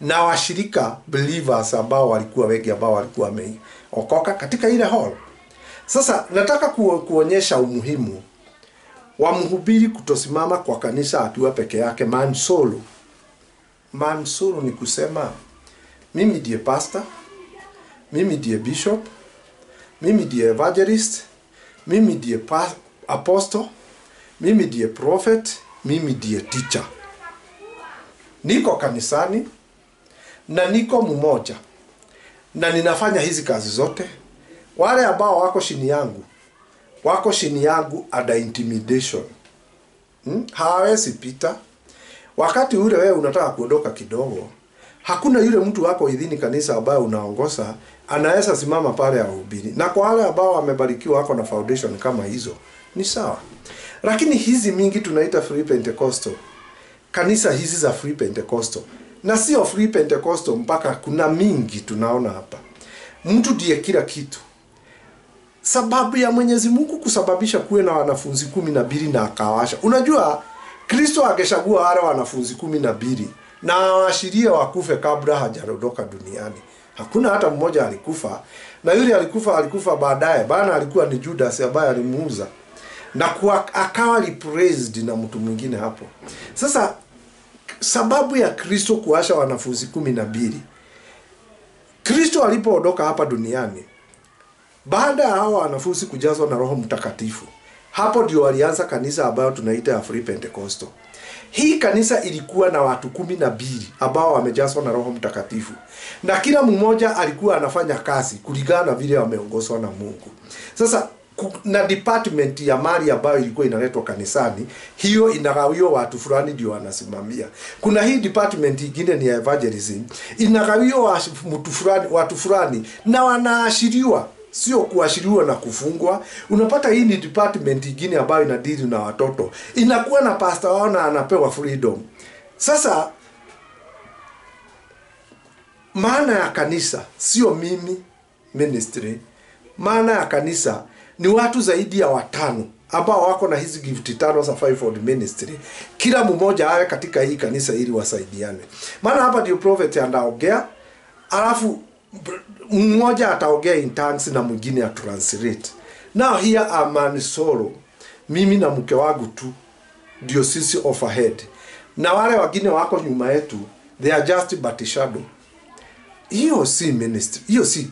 S1: na washirika believers ambao walikuwa wengi ambao walikuwa wameokoka katika ile hall. Sasa nataka kuonyesha umuhimu wa mhubiri kutosimama kwa kanisa akiwa peke yake, man solo. Man solo ni kusema mimi ndiye pastor, mimi ndiye bishop, mimi ndiye evangelist, mimi ndiye apostle, mimi ndiye prophet, mimi ndiye teacher. Niko kanisani na niko mmoja na ninafanya hizi kazi zote. Wale ambao wako chini yangu ada intimidation. Hawezi pita. Wakati ule wewe unataka kuondoka kidogo, hakuna yule mtu wako idhini kanisa ambaye unaongoza anaweza simama pale ahubiri. Na kwa wale ambao wamebarikiwa wako na foundation kama hizo, ni sawa. Lakini hizi mingi tunaita Free Pentecostal. Kanisa hizi za Free Pentecostal. Na sio Free Pentecostal mpaka kuna mingi tunaona hapa. Mtu ndiye kila kitu. Sababu ya Mwenyezi Mungu kusababisha kuwe na wanafunzi 12 na akawasha. Unajua Kristo angechagua wale wanafunzi 12 na awashirie wakufe kabla hajaondoka duniani. Hakuna hata mmoja alikufa, na yule alikufa baadaye. Bana alikuwa ni Judas ambaye alimuuza. Na akawa replaced na mtu mwingine hapo. Sasa sababu ya Kristo kuasha wanafunzi 12. Kristo alipoondoka hapa duniani, baada ya hao wanafunzi kujazwa na Roho Mtakatifu, hapo ndio walianza kanisa ambayo tunaita ya Free Pentecostal. Hii kanisa ilikuwa na watu 12 ambao wamejazwa na Roho Mtakatifu. Na kila mmoja alikuwa anafanya kazi kulingana na vile wameongozwa na Mungu. Sasa na department ya mali ambayo ilikuwa inaletwa kanisani, hiyo inagawiwa watu fulani ndio wanasimamia. Kuna hii department nyingine ni ya evangelism, inagawiwa watu fulani na wanaashiriwa, sio kuashiriwa na kufungwa. Unapata hii ni department nyingine ambayo inadili na watoto, inakuwa na pastor wao na anapewa freedom. Sasa maana ya kanisa sio mimi ministry. Maana ya kanisa ni watu zaidi ya 5 ambao wako na hizi gift 5 za fivefold ministry. Kila mmoja awe katika hii kanisa ili wasaidiane. Maana hapa ndio prophet anaongea, alafu mmoja ataongea in tongues na mwingine atranslate. Now here a man solo, mimi na mke wangu tu ndio sisi overhead, na wale wengine wako nyuma yetu, they are just but shadow. Hiyo si ministry, hiyo si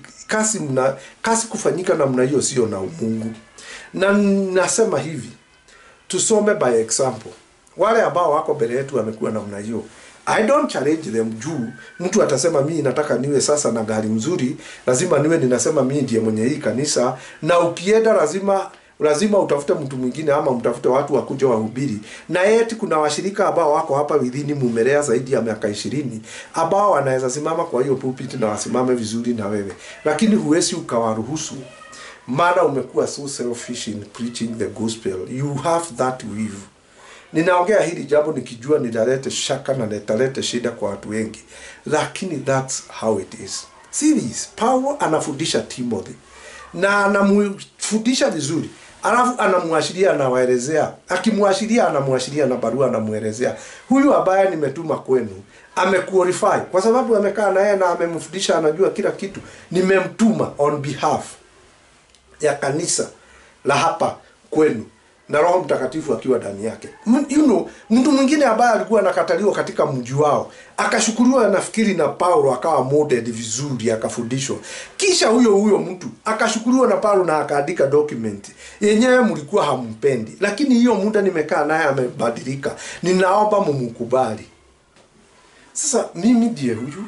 S1: kasi kufanyika namna hiyo, sio na Mungu. Na nasema hivi, tusome by example. Wale ambao wako mbele yetu wamekuwa namna hiyo, I don't challenge them juu mtu atasema mimi nataka niwe sasa na gari mzuri, lazima niwe ninasema mimi ndiye mwenye hii kanisa, na ukienda lazima utafute mtu mwingine ama mtafute watu wakuja wahubiri. Na eti kuna washirika ambao wako hapa within mumelea zaidi ya miaka 20 ambao wanaweza simama kwa hiyo pulpit na wasimame vizuri na wewe, lakini huwezi ukawaruhusu, maana umekuwa so selfish in preaching the gospel. You have that will. Ninaongea hili jambo nikijua nitalete shaka na nitalete shida kwa watu wengi, lakini that's how it is. Serious. Paulo anafundisha Timothy na anamfundisha vizuri, alafu anamwashiria, anawaelezea. Akimwashiria anamwashiria na barua anamuelezea, huyu ambaye nimetuma kwenu amequalify kwa sababu amekaa naye na amemfundisha, anajua kila kitu. Nimemtuma on behalf ya kanisa la hapa kwenu na Roho Mtakatifu akiwa ndani yake. Mtu mwingine ambaye alikuwa anakataliwa katika mji wao, akashukuriwa nafikiri na Paulo, akawa molded vizuri, akafundishwa. Kisha huyo mtu akashukuriwa na Paulo na akaandika document. Yenyewe mlikuwa hampendi, lakini hiyo muda nimekaa naye amebadilika. Ninaomba mumkubali. Sasa mimi ndiye huyu,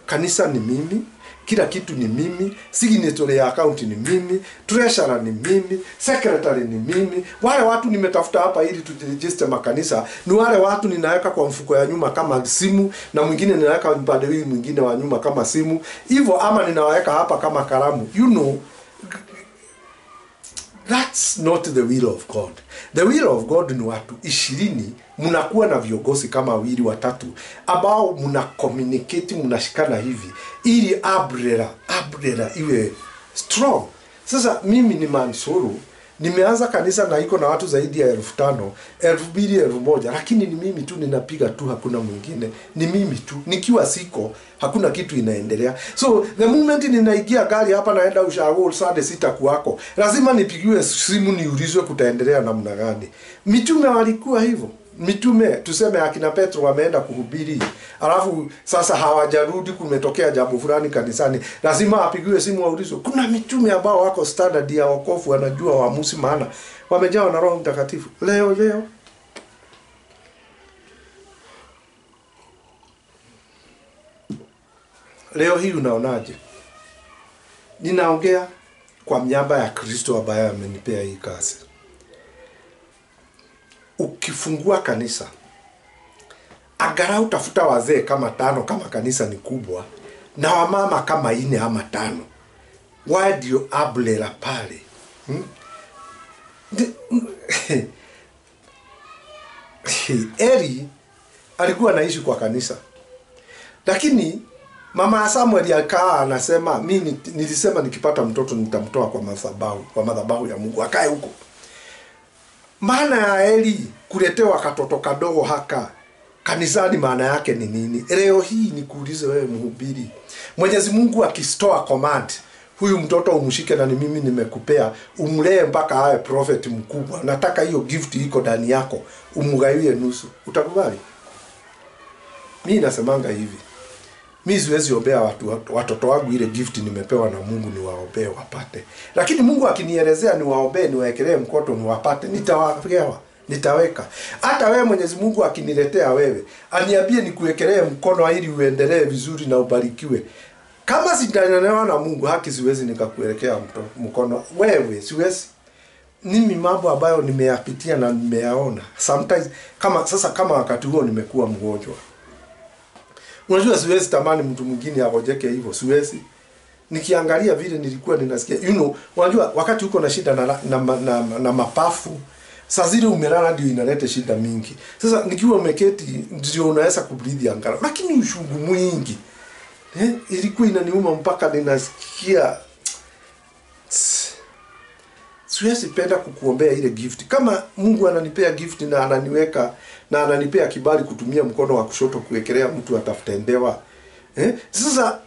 S1: kanisa ni mimi, kila kitu ni mimi, signature ya account ni mimi, treasurer ni mimi, secretary ni mimi. Wale watu nimetafuta hapa ili turegister makanisa ni wale watu ninaweka kwa mfuko ya nyuma kama simu, na mwingine ninaweka upande huu mwingine wa nyuma kama simu. Hivyo ama ninaweka hapa kama kalamu. That's not the will of God. The will of God ni watu 20 mnakuwa na viongozi kama wawili watatu ambao mna communicate, mnashikana hivi ili umbrella iwe strong. Sasa mimi ni Mansuru, nimeanza kanisa na iko na watu zaidi ya 5,000, 2,000, 1,000, lakini ni mimi tu ninapiga tu, hakuna mwingine. Ni mimi tu. Nikiwa siko, hakuna kitu inaendelea. So the moment ninaingia gari hapa naenda ushago saa 6 kwako, lazima nipigiwe simu niulizwe kutaendelea namna gani. Mitume walikuwa hivyo. Mitume tuseme akina Petro wameenda kuhubiri, alafu sasa hawajarudi, kumetokea jambo fulani kanisani, lazima apigiwe simu aulizwe. Kuna mitume ambao wako standard ya wokovu, wanajua waamuzi, maana wamejawa na Roho Mtakatifu. Leo hii unaonaje? Ninaongea kwa miamba ya Kristo ambaye amenipea hii kazi. Ukifungua kanisa, angalau tafuta wazee kama 5 kama kanisa ni kubwa, na wamama kama 4 ama 5. Why do you umbrella pale? Eli alikuwa anaishi kwa kanisa, lakini mama Samuel alikaa anasema, mimi nilisema nikipata mtoto nitamtoa kwa madhabahu ya Mungu akae huko. Maana ya Eli kuletewa katoto kadogo haka kanisani maana yake ni nini? Leo hii nikuulize wewe mhubiri, Mwenyezi Mungu akistoa command, huyu mtoto umshike na ni mimi nimekupea, umlee mpaka awe prophet mkubwa, nataka hiyo gift iko ndani yako, umgaiwie nusu, utakubali? Mimi nasemanga hivi, mimi siwezi ombea watoto wangu ile gift nimepewa na Mungu niwaombee wapate. Lakini Mungu akinielezea niwaombee, niwaekelee mkoto niwapate, nitaweka. Hata wewe Mwenyezi Mungu akiniletea wewe, aniambie nikuwekelee mkono ili uendelee vizuri na ubarikiwe. Kama sitanelewa na Mungu, haki siwezi nikakuelekea mkono wewe, siwezi. Mimi mambo ambayo nimeyapitia na nimeyaona. Sometimes kama wakati huo nimekuwa mgonjwa. Unajua siwezi tamani mtu mwingine agojeke hivyo, siwezi. Nikiangalia vile nilikuwa ninasikia, unajua wakati uko na shida na mapafu, saa zile umelala ndio inaleta shida mingi. Sasa nikiwa umeketi ndio unaweza kubreathe angalau, lakini ushungu mwingi. Ilikuwa inaniuma mpaka ninasikia siwezi penda kukuombea ile gift. Kama Mungu ananipea gift na ananiweka na ananipea kibali kutumia mkono wa kushoto kuwekelea mtu atafutendewa, sasa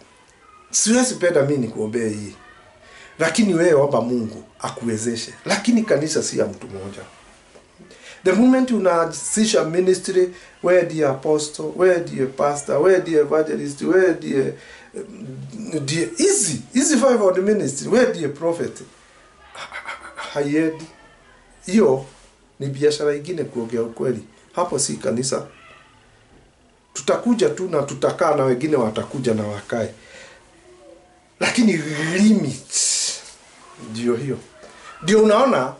S1: siwezi penda mimi nikuombea hii. Lakini wewe omba Mungu akuwezeshe. Lakini kanisa si ya mtu mmoja. The moment unaanzisha ministry, where the apostle, where the pastor, where the evangelist, where the easy five on the ministry, where the prophet, hayedi. Hiyo ni biashara nyingine kuongea ukweli. Hapo si kanisa. Tutakuja tu na tutakaa na wengine watakuja na wakae. Lakini limit ndio hiyo. Ndio unaona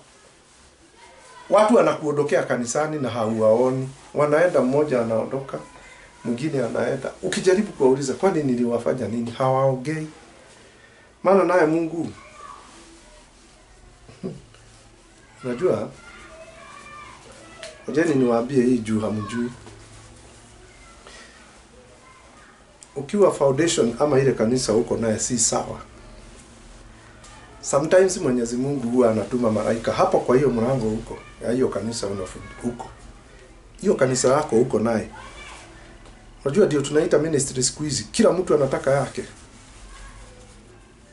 S1: watu wanakuondokea kanisani na hauwaoni. Wanaenda, mmoja anaondoka, mwingine anaenda. Ukijaribu kuwauliza kwani niliwafanya nini, hawaongei. Maana naye Mungu unajua, ngojeni niwaambie hii juu hamjui. Ukiwa foundation ama ile kanisa huko naye si sawa. Sometimes Mwenyezi Mungu huwa anatuma malaika hapo kwa hiyo mlango huko ya hiyo kanisa unafunga huko. Hiyo kanisa yako huko naye. Unajua ndio tunaita ministry squeeze. Kila mtu anataka yake.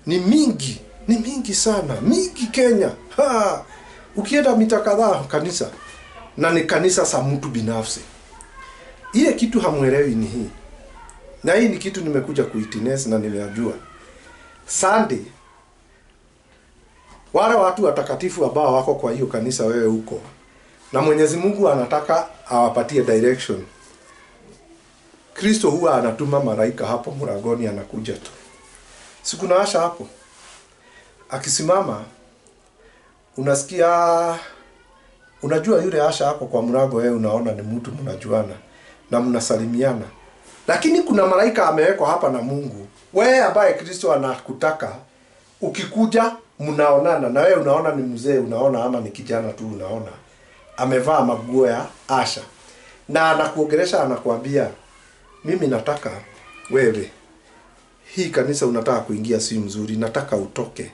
S1: Ni mingi sana. Mingi Kenya. Ukienda mita kadhaa kanisa na ni kanisa za mtu binafsi. Ile kitu hamuelewi ni hii. Na hii ni kitu nimekuja kuitines na nimejua. Sunday wale watu watakatifu ambao wako kwa hiyo kanisa wewe huko, na Mwenyezi Mungu anataka awapatie direction. Kristo huwa anatuma malaika hapo mlangoni, anakuja tu. Siku na Asha hapo akisimama, unasikia, unajua yule Asha hapo kwa mlango, wewe unaona ni mtu mnajuana na mnasalimiana. Lakini kuna malaika amewekwa hapa na Mungu. Wewe ambaye Kristo anakutaka, ukikuja mnaonana na wewe unaona ni mzee, unaona ama ni kijana tu, unaona amevaa maguo ya asha, na anakuongelesha, anakuambia mimi nataka wewe, hii kanisa unataka kuingia si mzuri, nataka utoke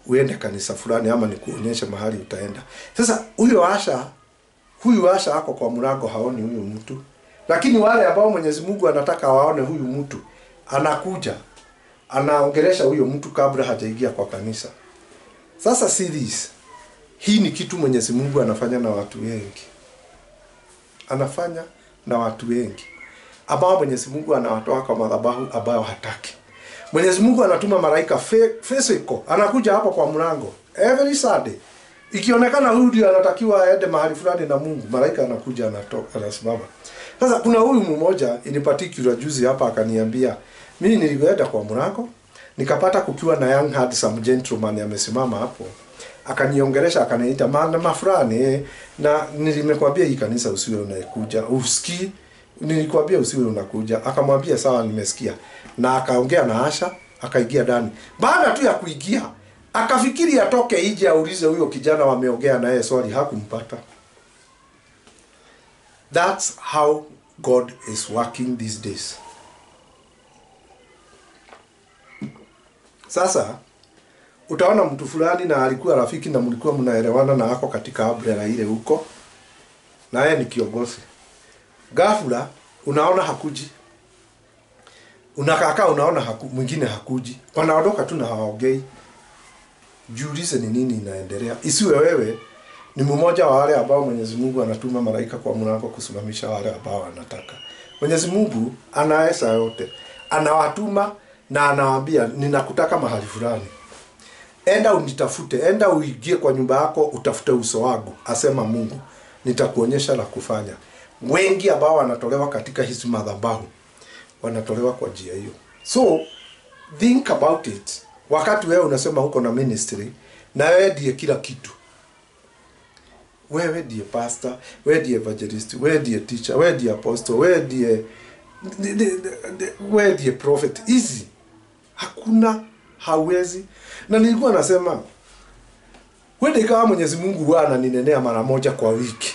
S1: uende kanisa fulani ama nikuonyeshe mahali utaenda. Sasa huyu Asha ako kwa mlango, haoni huyu mtu, lakini wale ambao Mwenyezi Mungu anataka waone huyu mtu, anakuja anaongelesha huyo mtu kabla hajaingia kwa kanisa. Sasa series hii ni kitu Mwenyezi Mungu anafanya na watu wengi, anafanya na watu wengi ambao Mwenyezi Mungu anawatoa kwa madhabahu ambao hataki. Mwenyezi Mungu anatuma malaika physical, anakuja hapo kwa mlango every Sunday. Ikionekana huyu ndio anatakiwa aende mahali fulani na Mungu, malaika anakuja, anatoka, anasimama. Sasa kuna huyu mmoja in particular juzi hapa akaniambia, mimi nilienda kwa mlango nikapata kukiwa na young handsome gentleman amesimama hapo, akaniongelesha, akaniita mama fulani, na nilimekwambia hii kanisa usiwe unakuja, usikii, nilikwambia usiwe unakuja. Akamwambia sawa, nimesikia, na akaongea na Asha, akaingia ndani. Baada tu ya kuingia, akafikiri atoke nje aulize huyo kijana wameongea na yeye swali, hakumpata. That's how God is working these days. Sasa utaona mtu fulani na alikuwa rafiki na mlikuwa mnaelewana na ako katika abra ile huko, na yeye ni kiongozi. Ghafla unaona hakuji, unakaa unaona mwingine hakuji, wanaondoka tu na hawaongei. Jiulize ni nini inaendelea. Isiwe wewe ni mmoja wa wale ambao Mwenyezi Mungu anatuma malaika kwa mlango kusimamisha wale ambao anataka. Mwenyezi Mungu anaweza yote, anawatuma na anawaambia ninakutaka mahali fulani, enda unitafute, enda uingie kwa nyumba yako utafute uso wangu, asema Mungu, nitakuonyesha la kufanya. Wengi ambao wanatolewa katika hizi madhabahu wanatolewa kwa njia hiyo. So think about it. Wakati wewe unasema huko na ministry, na wewe ndiye kila kitu, wewe ndiye pastor, wewe ndiye evangelist, wewe ndiye teacher, wewe ndiye apostle, wewe ndiye prophet, easy, hakuna hawezi. Na nilikuwa nasema wewe kama Mwenyezi Mungu huwa ananinenea mara moja kwa wiki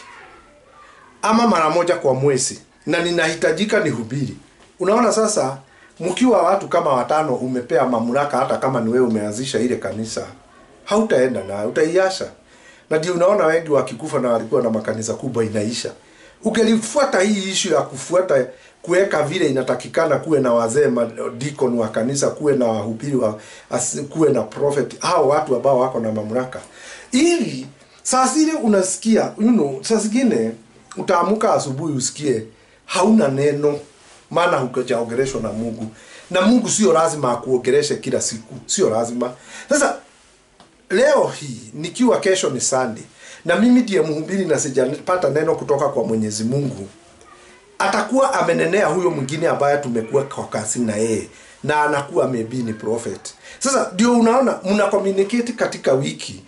S1: ama mara moja kwa mwezi, na ninahitajika nihubiri. Unaona sasa, mkiwa watu kama 5 umepea mamlaka, hata kama ni wewe umeanzisha ile kanisa, hautaenda na utaiasha. Na ndio unaona wengi wakikufa na walikuwa na makanisa kubwa inaisha. Ukilifuata hii issue ya kufuata kuweka vile inatakikana, kuwe na wazee deacon wa kanisa, kuwe na wahubiri kuwe na prophet, hao watu ambao wako na mamlaka, ili sasa ile unasikia sasa zingine utaamuka asubuhi usikie hauna neno, maana hujaongeleshwa na Mungu. Na Mungu sio lazima akuongeleshe kila siku, sio lazima. Sasa leo hii nikiwa kesho ni Sunday na mimi ndiye mhubiri na sijapata neno kutoka kwa Mwenyezi Mungu, atakuwa amenenea huyo mwingine ambaye tumekuwa kwa kasi na yeye, na anakuwa maybe ni prophet. Sasa ndio unaona mna communicate katika wiki,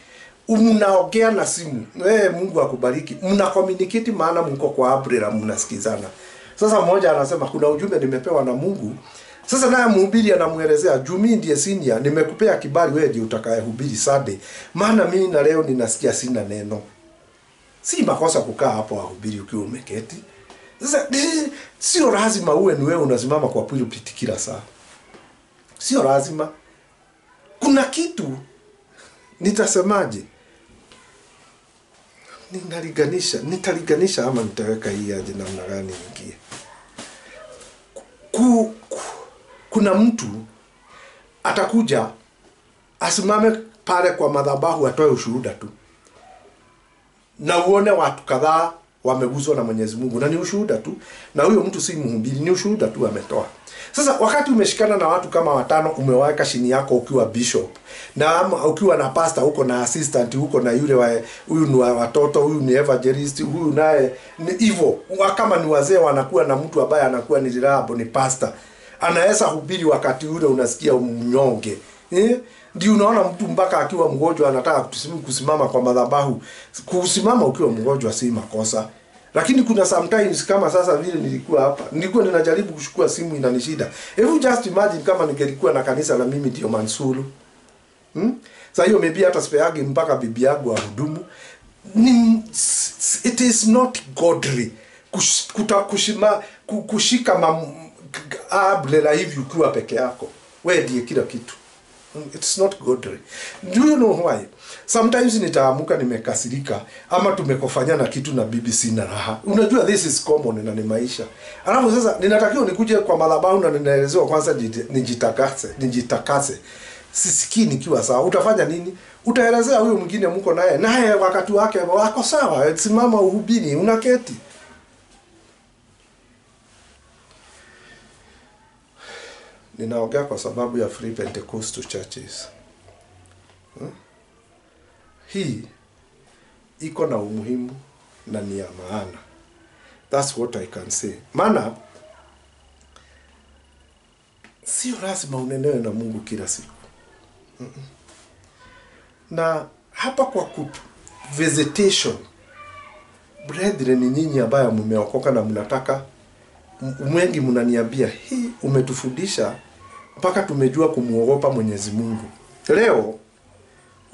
S1: mnaongea na simu, Mungu akubariki, mna communicate maana mko kwa abra, mnasikizana. Sasa mmoja anasema kuna ujumbe nimepewa na Mungu. Sasa naye mhubiri anamuelezea, Jumi ndiye senior, nimekupea kibali, wewe ndiye utakayehubiri Sunday, maana mimi na leo ninasikia sina neno. Si makosa kukaa hapo wahubiri ukiwa umeketi. Sasa sio lazima uwe ni wewe unasimama kwa pulpit kila saa, sio lazima. Kuna kitu nitasemaje, nitaliganisha ama nitaweka hii aje namna gani ingie. Kuna mtu atakuja asimame pale kwa madhabahu atoe ushuhuda tu, na uone watu kadhaa wameguzwa na Mwenyezi Mungu, na ni ushuhuda tu, na huyo mtu si mhubiri, ni ushuhuda tu ametoa. Sasa wakati umeshikana na watu kama 5 umeweka chini yako, ukiwa bishop na ukiwa na pastor huko na assistant huko na yule huyu ni watoto, huyu ni evangelist, huyu naye ni hivyo, kama ni wazee wanakuwa na mtu ambaye anakuwa ni reliable, ni pastor, anaweza hubiri wakati ule unasikia mnyonge. Ndio unaona mtu mpaka akiwa mgonjwa anataka kusimama kwa madhabahu. Kusimama ukiwa mgonjwa si makosa, lakini kuna sometimes kama sasa vile nilikuwa hapa, nilikuwa ninajaribu kuchukua simu inanishida. Hebu just imagine kama ningelikuwa na kanisa na mimi ndio Mansuru. Sasa hiyo maybe hata speagi mpaka bibi yangu ahudumu. It is not godly kushika ablela hivi ukiwa peke yako. Wewe ndiye kila kitu. It's not godly. Do you know why? Sometimes nitaamuka nimekasirika ama tumekofanyana kitu na BBC na raha. Unajua this is common na ni maisha. Alafu sasa ninatakiwa nikuje kwa madhabahu na ninaelezewa kwanza nijitakase. Sisikii nikiwa sawa. Utafanya nini? Utaelezea huyo mwingine mko naye wakati wake wako sawa. Simama uhubiri, unaketi. Ninaongea kwa sababu ya Free Pentecostal churches. Hii iko na umuhimu na ni ya maana. That's what I can say. Maana sio lazima unenewe na Mungu kila siku. Na hapa kwa visitation, brethren, ni nyinyi ambaye mmeokoka na mnataka mwengi mnaniambia hii umetufundisha mpaka tumejua kumuogopa Mwenyezi Mungu. Leo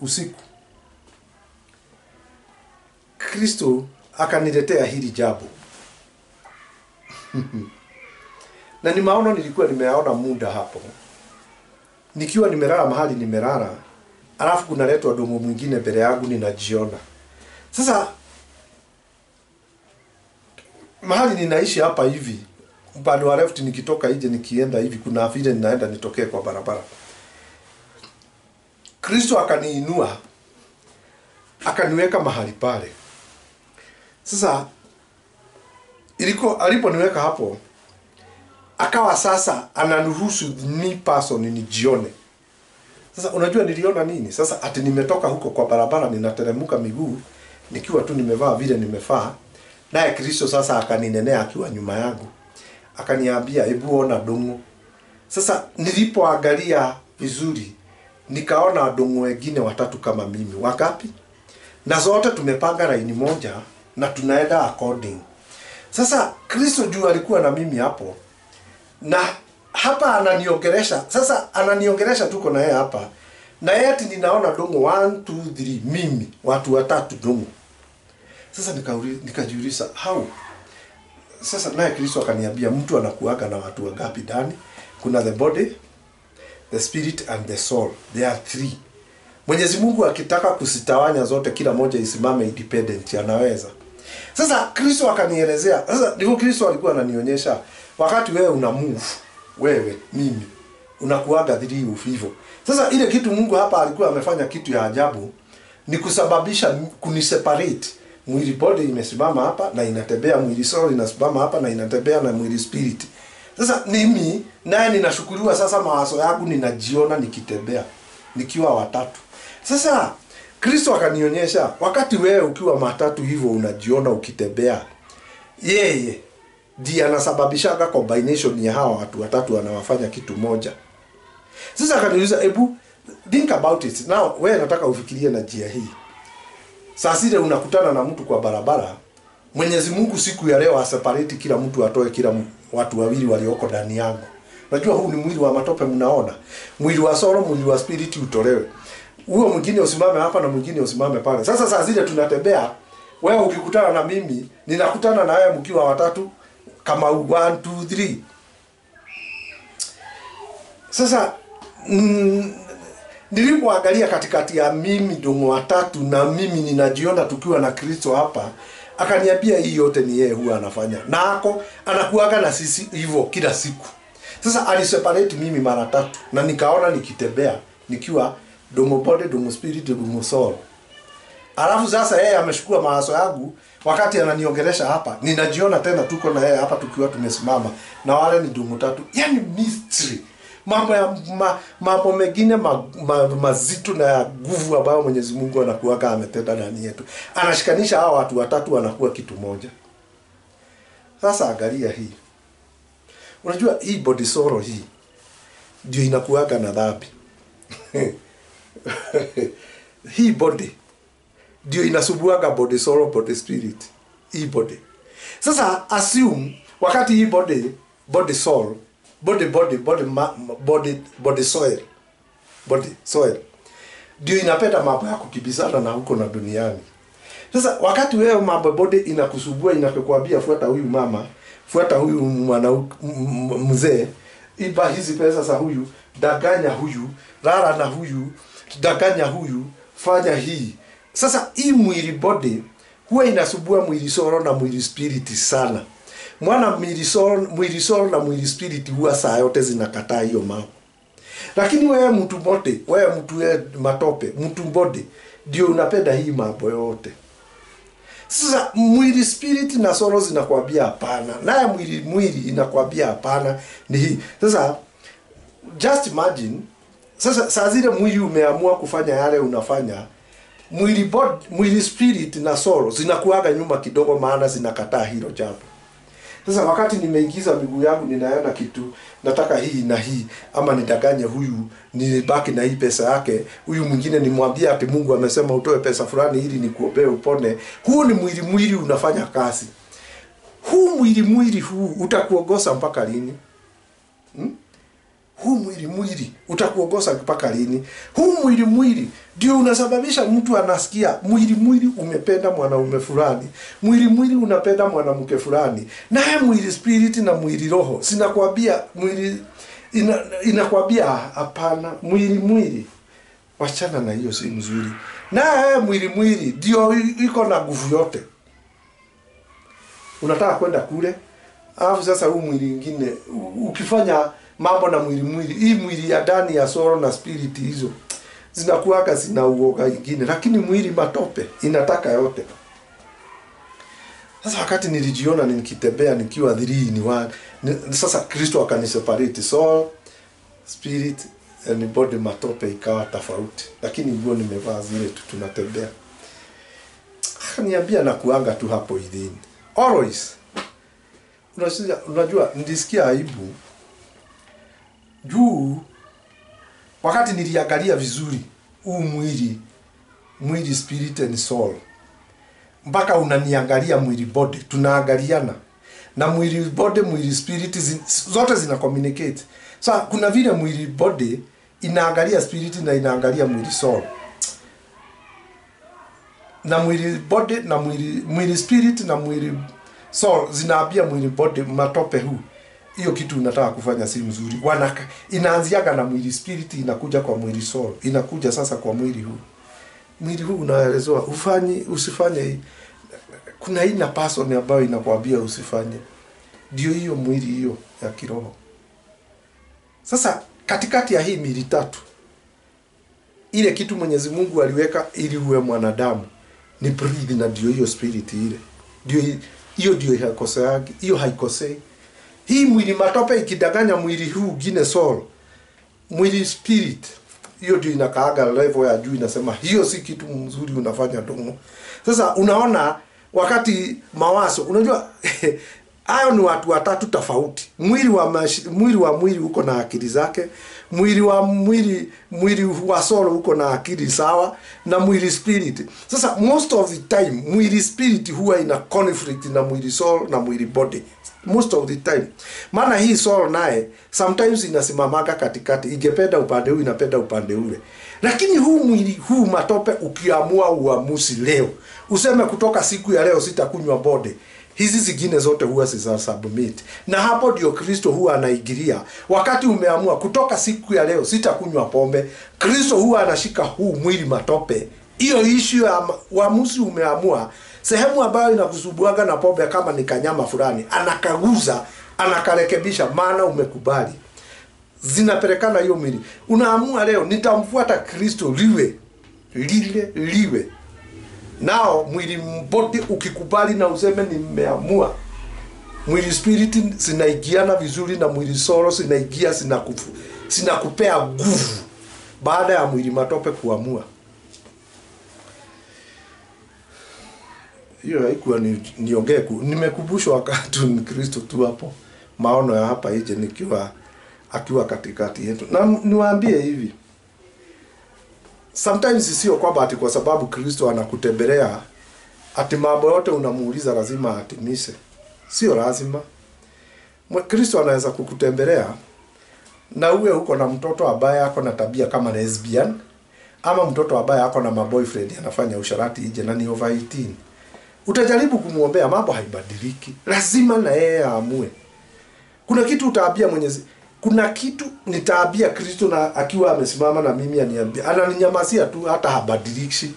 S1: usiku Kristo akaniletea hili jambo. Na ni maono nilikuwa nimeyaona muda hapo. Nikiwa nimelala mahali nimelala, alafu kunaletwa domo mwingine mbele yangu ninajiona. Sasa mahali ninaishi hapa hivi, upande wa left nikitoka nje nikienda hivi kuna vile ninaenda nitokee kwa barabara. Kristo akaniinua, akaniweka mahali pale. Sasa aliponiweka hapo, akawa sasa ananuhusu ni person nijione. Sasa unajua niliona nini? Sasa ati nimetoka huko kwa barabara ninateremka miguu nikiwa tu nimevaa vile nimefaa. Naye Kristo sasa akaninenea akiwa nyuma yangu. Akaniambia hebu ona dongo. Sasa nilipoangalia vizuri nikaona dongo wengine watatu kama mimi. Wangapi? Na zote tumepanga line moja na tunaenda according. Sasa Kristo juu alikuwa na mimi hapo. Na hapa ananiongelesha. Sasa ananiongelesha tuko na yeye hapa. Na yeye ati ninaona dongo 1 2 3 mimi watu watatu dongo. Sasa nikajiuliza how? Sasa naye Kristo akaniambia mtu anakuaga na watu wangapi ndani? Kuna the body, the spirit and the soul. There are 3. Mwenyezi Mungu akitaka kusitawanya zote kila moja isimame independent anaweza. Sasa Kristo akanielezea. Sasa ndivyo Kristo alikuwa ananionyesha wakati wewe una move, wewe mimi unakuaga 3 hivyo. Sasa ile kitu Mungu hapa alikuwa amefanya kitu ya ajabu ni kusababisha kuniseparate. Mwili body imesimama hapa na inatembea, mwili soul inasimama hapa na inatembea na mwili spirit. Sasa mimi naye ninashukuriwa sasa mawazo yangu ninajiona nikitembea nikiwa watatu. Sasa Kristo akanionyesha wakati wewe ukiwa matatu hivyo unajiona ukitembea, yeye ndiye anasababishaga combination ya hawa watu watatu wanawafanya kitu moja. Sasa akaniuliza hebu think about it. Now wewe nataka ufikirie na njia hii. Sasa ile unakutana na mtu kwa barabara, Mwenyezi Mungu siku ya leo aseparate kila mtu atoe kila watu wawili walioko ndani yangu. Unajua huu ni mwili wa matope mnaona. Mwili wa soul, mwili wa spirit utolewe. Huo mwingine usimame hapa na mwingine usimame pale. Sasa saa zile tunatembea, wewe ukikutana na mimi, ninakutana na wewe mkiwa watatu kama 1 2 3. Sasa nilipoangalia katikati ya mimi dongo watatu na mimi ninajiona tukiwa na Kristo hapa, akaniambia hii yote ni yeye huwa anafanya. Na ako anakuaga na sisi hivyo kila siku. Sasa aliseparate mimi mara 3 na nikaona nikitembea nikiwa dongo body, dongo spirit, dongo soul. Alafu sasa yeye ameshukua mawazo yangu wakati ananiongelesha hapa. Ninajiona tena tuko na yeye hapa tukiwa tumesimama na wale ni dongo 3. Yaani mystery. Mambo mengine mazito na nguvu ambayo Mwenyezi Mungu anakuwaka ametenda ndani yetu. Anashikanisha hao watu watatu wanakuwa kitu moja. Sasa angalia hii. Unajua hii body sorrow hii ndio inakuwaka na dhambi. Hii body ndio inasubuaga body sorrow, body spirit. Hii body. Sasa assume wakati hii body soul, body soil. ndio inapenda mambo ya kukibizana na huko na duniani. Sasa wakati wewe mambo body inakusubua, inakukwambia fuata huyu mama, fuata huyu mwana mzee, iba hizi pesa za huyu, danganya huyu, lala na huyu, danganya huyu, fanya hii. Sasa hii mwili body huwa inasubua mwili soul na mwili spirit sana. Mwana mwili soul na mwili spirit huwa saa yote zinakataa hiyo mambo. Lakini wewe mtu bote, wewe mtu matope, mtu body ndio unapenda hii mambo yote. Sasa mwili spirit na soul zinakwambia hapana. Naye mwili inakwambia hapana ni hii. Sasa just imagine, sasa saa zile mwili umeamua kufanya yale unafanya, mwili spirit na soul zinakuaga nyuma kidogo, maana zinakataa hilo jambo. Sasa wakati nimeingiza miguu yangu, ninaona kitu, nataka hii na hii, ama nidanganye huyu, nibaki na hii pesa yake, huyu mwingine nimwambie ati Mungu amesema utoe pesa fulani ili nikuombee upone. Huu ni mwili unafanya kazi. Huu mwili huu utakuongoza mpaka lini? Huu mwili utakuongoza mpaka lini? Huu mwili ndio unasababisha mtu anasikia mwili umependa mwanaume fulani, mwili unapenda mwanamke fulani. Naye mwili spirit na mwili roho sinakwambia, inakwambia hapana, mwili wachana na hiyo, si mzuri. Naye mwili ndio iko na nguvu yote. Unataka kwenda kule, alafu sasa huu mwili mwingine ukifanya mambo na mwili, hii mwili ya ndani ya soul na spirit hizo zinakuaga zina uoga ingine, lakini mwili matope inataka yote. Sasa wakati nilijiona nikitembea nikiwa 3 in 1, sasa Kristo akaniseparate soul, spirit and body, matope ikawa tofauti, lakini nguo nimevaa zile tu tunatembea. Akaniambia na kuanga tu hapo idini always. Unajua nilisikia aibu juu wakati niliangalia vizuri huu mwili spirit and soul, mpaka unaniangalia mwili body, tunaangaliana na mwili body, mwili spirit zote zina communicate. So kuna vile mwili body inaangalia spirit na inaangalia mwili soul, na mwili body na mwili spirit na mwili soul zinaambia mwili body matope huu, hiyo kitu unataka kufanya si mzuri. Inaanziaga na mwili spirit, inakuja kwa mwili soul, inakuja sasa kwa mwili huu. Mwili huu unaelezwa usifanye. Kuna ina person ambayo inakwambia usifanye. Ndio hiyo mwili hiyo ya kiroho. Sasa katikati ya hii miili tatu, ile kitu Mwenyezi Mungu aliweka ili uwe mwanadamu ni breathe, na ndio hiyo spirit ile. Ndio haikoseagi, hiyo haikosei. Hii mwili matope ikidanganya mwili huu gine soul, mwili spirit, hiyo ndio inakaaga level ya juu, inasema hiyo si kitu mzuri unafanya domo. Sasa unaona wakati mawazo, unajua hayo ni watu watatu tofauti. Mwili uko na akili zake, mwili wa soul uko na akili sawa, na mwili spirit. Sasa most of the time mwili spirit huwa ina conflict na mwili soul na mwili body most of the time. Maana hii soul naye sometimes inasimamaga katikati, ingependa upande huu, inapenda upande ule. Lakini huu mwili huu matope, ukiamua uamuzi leo useme kutoka siku ya leo sitakunywa bode, hizi zingine zote huwa submit. Na hapo ndio Kristo huwa anaigiria. Wakati umeamua kutoka siku ya leo sitakunywa pombe, Kristo huwa anashika huu mwili matope. Hiyo issue ya uamuzi umeamua, sehemu ambayo inakusubuaga na pombe kama ni kanyama fulani, anakaguza, anakarekebisha, maana umekubali. Zinapelekana hiyo mwili. Unaamua leo nitamfuata Kristo liwe. Nao mwili body ukikubali na useme nimeamua, mwili spirit zinaigiana vizuri na mwili soul zinaigia, zinakupea nguvu baada ya mwili matope kuamua. Hiyo haikuwa niongee nimekubushwa wakati ni Kristo tu hapo maono ya hapa nje akiwa katikati yetu. Na niwaambie hivi, sometimes sio kwamba ati kwa sababu Kristo anakutembelea ati mambo yote unamuuliza lazima atimishe. Sio lazima. Kristo anaweza kukutembelea na uwe uko na mtoto ambaye ako na tabia kama lesbian, ama mtoto ambaye ako na maboyfriend anafanya usharati nje na ni over 18, utajaribu kumuombea, mambo haibadiliki. Lazima na yeye aamue. Kuna kitu utaambia Mwenyezi, kuna kitu nitaambia Kristo na akiwa amesimama na mimi aniambia, ananinyamazia tu, hata habadilishi.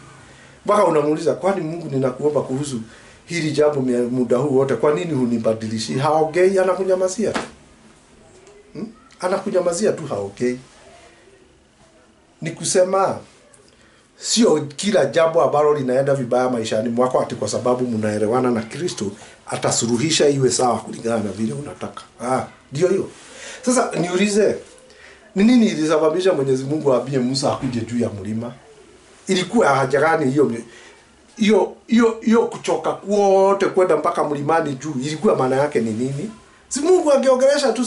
S1: Mpaka unamuuliza, kwani Mungu ninakuomba kuhusu hili jambo muda huu wote, kwa nini hunibadilishi? Haongei, anakunyamazia tu. Anakunyamazia tu, haongei. Ni kusema sio kila jambo ambalo linaenda vibaya maishani mwako ati kwa sababu mnaelewana na Kristo atasuluhisha iwe sawa kulingana na vile unataka. Ndio hiyo. Sasa niulize, ni nini ilisababisha Mwenyezi Mungu aambie Musa akuje juu ya mlima? Ilikuwa haja gani hiyo kuchoka kwote kwenda mpaka mlimani juu? Ilikuwa maana yake ni nini? Si Mungu angeongelesha tu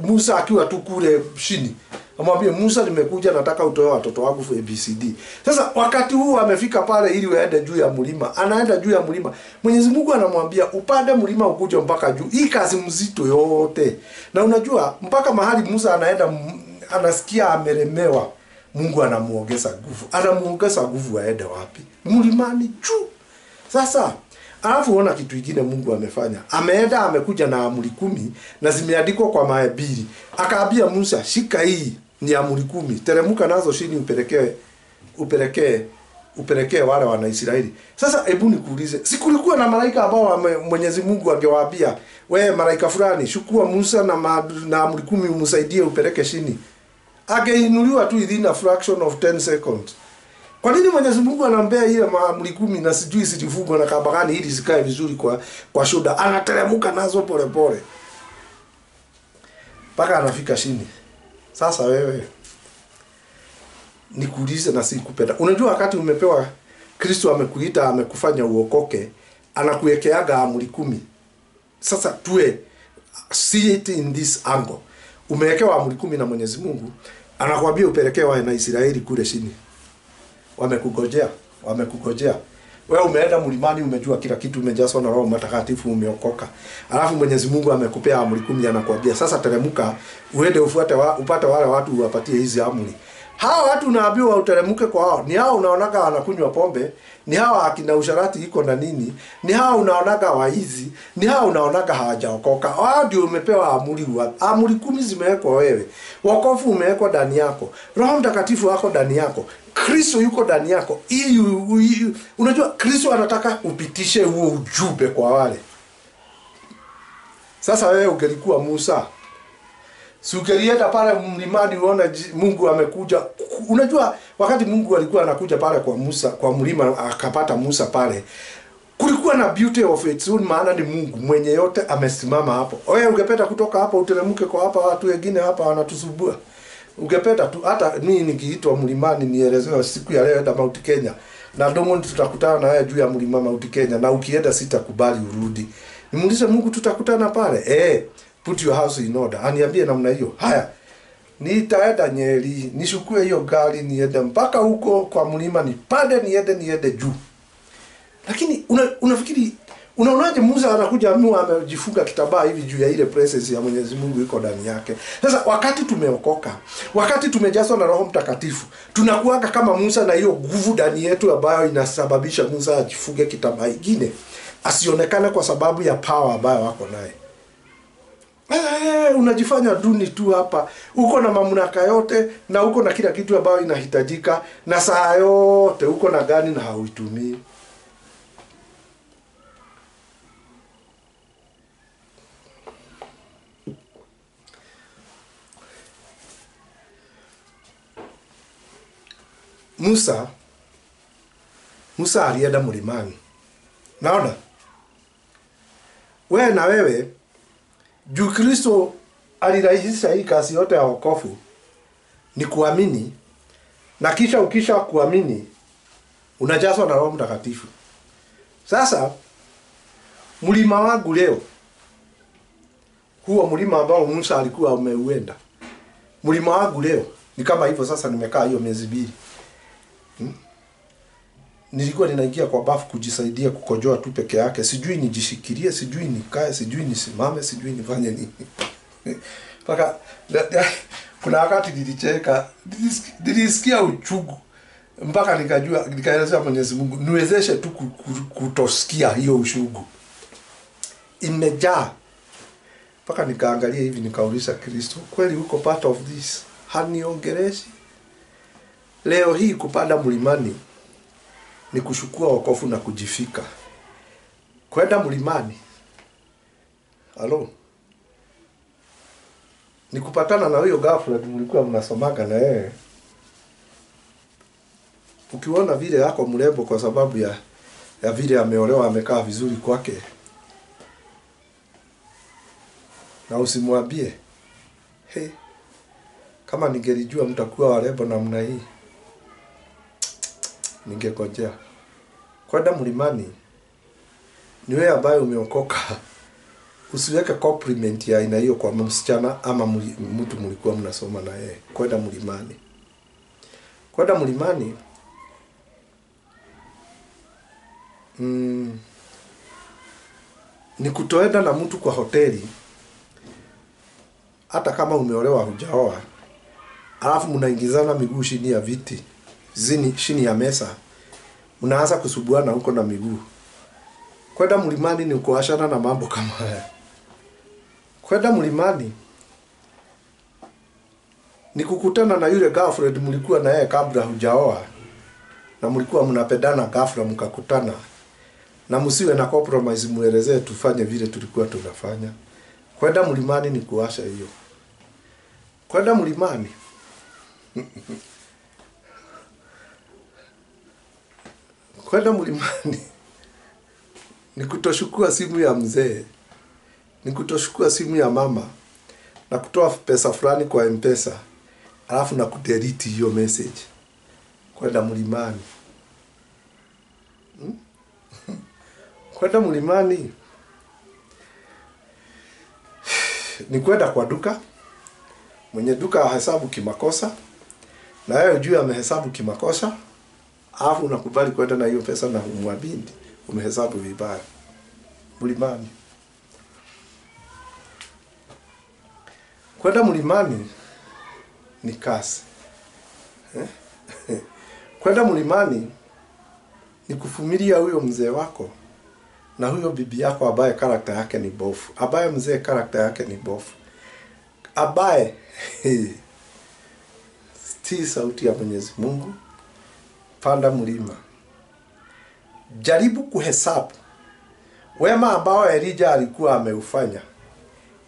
S1: Musa akiwa tu kule chini. Amwambie Musa, nimekuja nataka utoe watoto wangu ABCD. Sasa wakati huu amefika pale ili waende juu ya mlima. Anaenda juu ya mlima. Mwenyezi Mungu anamwambia upande mlima ukuje mpaka juu. Hii kazi mzito yote. Na unajua mpaka mahali Musa anaenda anasikia amelemewa, Mungu anamuongeza nguvu. Anamuongeza nguvu aende wapi? Mlimani juu. Sasa alafu ona kitu kingine Mungu amefanya. Ameenda amekuja na amri 10 na zimeandikwa kwa mawe 2. Akaambia Musa, shika hii ni amri 10. Teremka nazo chini upelekee wale wana Israeli. Sasa hebu nikuulize, si kulikuwa na malaika ambao Mwenyezi Mungu angewaambia, wewe malaika fulani chukua Musa na amri 10 umsaidie upeleke chini? Ageinuliwa tu within a fraction of 10 seconds. Kwa nini Mwenyezi Mungu anaambia ile amri 10 na sijui sijifungwa na kabagani ili zikae vizuri kwa shuda? Anateremka nazo pole pole mpaka anafika chini. Sasa wewe nikuulize na sikupenda. Unajua wakati umepewa Kristo amekuita amekufanya uokoke, anakuwekeaga amri 10. Sasa see it in this angle. Umewekewa amri 10 na Mwenyezi Mungu, anakuambia upelekee wana Israeli kule chini. Wamekugojea. Wewe umeenda mlimani, umejua kila kitu, umejazwa na Roho Mtakatifu, umeokoka. Alafu Mwenyezi Mungu amekupea amri 10, anakuambia sasa teremka uende upate wale watu uwapatie hizi amri. Hao watu unaambiwa uteremke kwa hao. Ni hao unaonaga wanakunywa pombe, ni hao akina usharati iko na nini, ni hao unaonaga waizi, ni hao unaonaga hawajaokoka. Wao ndio umepewa amri. Amri 10 zimewekwa wewe. Wokovu umewekwa ndani yako. Roho Mtakatifu wako ndani yako. Kristo yuko ndani yako. Ili unajua Kristo anataka upitishe huo ujumbe kwa wale. Sasa wewe ungelikuwa Musa, si ungelienda pale mlimani uone Mungu amekuja. Unajua wakati Mungu alikuwa anakuja pale kwa Musa, kwa mlima akapata Musa pale, kulikuwa na beauty of its own, maana ni Mungu mwenye yote amesimama hapo. Wewe ungependa kutoka hapa uteremke kwa hapa watu wengine hapa wanatusubua? Ungependa tu hata mimi nikiitwa mlimani nielezewa siku ya leo Mount Kenya na ndomo tutakutana na wewe juu ya mlima Mount Kenya, na ukienda sitakubali urudi. Nimuulize Mungu tutakutana pale? Put your house in order. Aniambie namna hiyo. Haya. Nitaenda Nyeri, nishukue hiyo gari niende mpaka huko kwa mlima, nipande niende juu. Lakini unafikiri unaonaje Musa anakuja amejifunga kitambaa hivi juu ya ile presence ya Mwenyezi Mungu iko ndani yake? Sasa wakati tumeokoka, wakati tumejazwa na Roho Mtakatifu, tunakuanga kama Musa na hiyo nguvu ndani yetu ambayo inasababisha Musa ajifunge kitambaa kingine asionekane kwa sababu ya power ambayo wako naye. Unajifanya duni tu hapa. Uko na mamlaka yote na uko na kila kitu ambayo inahitajika na saa yote uko na gani na hauitumii. Musa alienda mlimani. Naona wewe na wewe juu Kristo alirahisisha hii kazi yote ya wokovu ni kuamini, na kisha ukisha kuamini unajazwa na Roho Mtakatifu. Sasa mlima wangu leo, huo mlima ambao Musa alikuwa ameuenda, mlima wangu leo ni kama hivyo. Sasa nimekaa hiyo miezi 2. Nilikuwa ninaingia kwa bafu kujisaidia kukojoa tu peke yake. Sijui nijishikilie, sijui nikae, sijui nisimame, sijui nifanye nini. Paka Kuna wakati nilicheka, nilisikia uchungu mpaka nikaelezea Mwenyezi Mungu niwezeshe tu kutosikia hiyo uchungu. Imejaa. Mpaka nikaangalia hivi nikauliza Kristo, kweli uko part of this? Haniongereshi. Leo hii kupanda mlimani ni kushukua wokovu na kujifika. Kwenda mlimani, halo, ni kupatana na huyo girlfriend mlikuwa mnasomaga na yeye. Ukiona vile yako mrembo kwa sababu ya vile ameolewa amekaa vizuri kwake, na usimwambie, hey, kama ningelijua mtakuwa warembo namna hii, ningekojea. Kwenda mlimani ni wewe ambaye umeokoka. Usiweke compliment ya aina hiyo kwa msichana ama mtu mlikuwa mnasoma na yeye. Kwenda mlimani. Kwenda mlimani ni kutoenda na mtu kwa hoteli, hata kama umeolewa hujaoa, alafu mnaingizana miguu chini ya viti, chini ya mesa, mnaanza kusubuana huko na miguu. Kwenda mlimani ni kuachana na mambo kama haya. Kwenda mlimani ni kukutana na yule girlfriend mlikuwa na yeye kabla hujaoa, na mlikuwa mnapendana ghafla mkakutana, na msiwe na compromise, muelezee tufanye vile tulikuwa tunafanya. Kwenda mlimani ni kuacha hiyo. Kwenda mlimani kwenda mlimani ni kutoshukua simu ya mzee, ni kutoshukua simu ya mama na kutoa pesa fulani kwa M-Pesa, alafu na kudelete hiyo message. Kwenda mlimani. Kwenda mlimani ni kwenda kwa duka, mwenye duka ahesabu kimakosa, na wewe ujue amehesabu kimakosa, alafu unakubali kwenda na hiyo pesa na umwambie umehesabu vibaya. Mlimani. Kwenda mlimani ni kasi. Kwenda mlimani ni kufumilia huyo mzee wako na huyo bibi yako ambaye karakta yake ni bofu, ambaye mzee karakta yake ni bofu, ambaye tii sauti ya Mwenyezi Mungu. Panda mlima. Jaribu kuhesabu wema ambao Elijah alikuwa ameufanya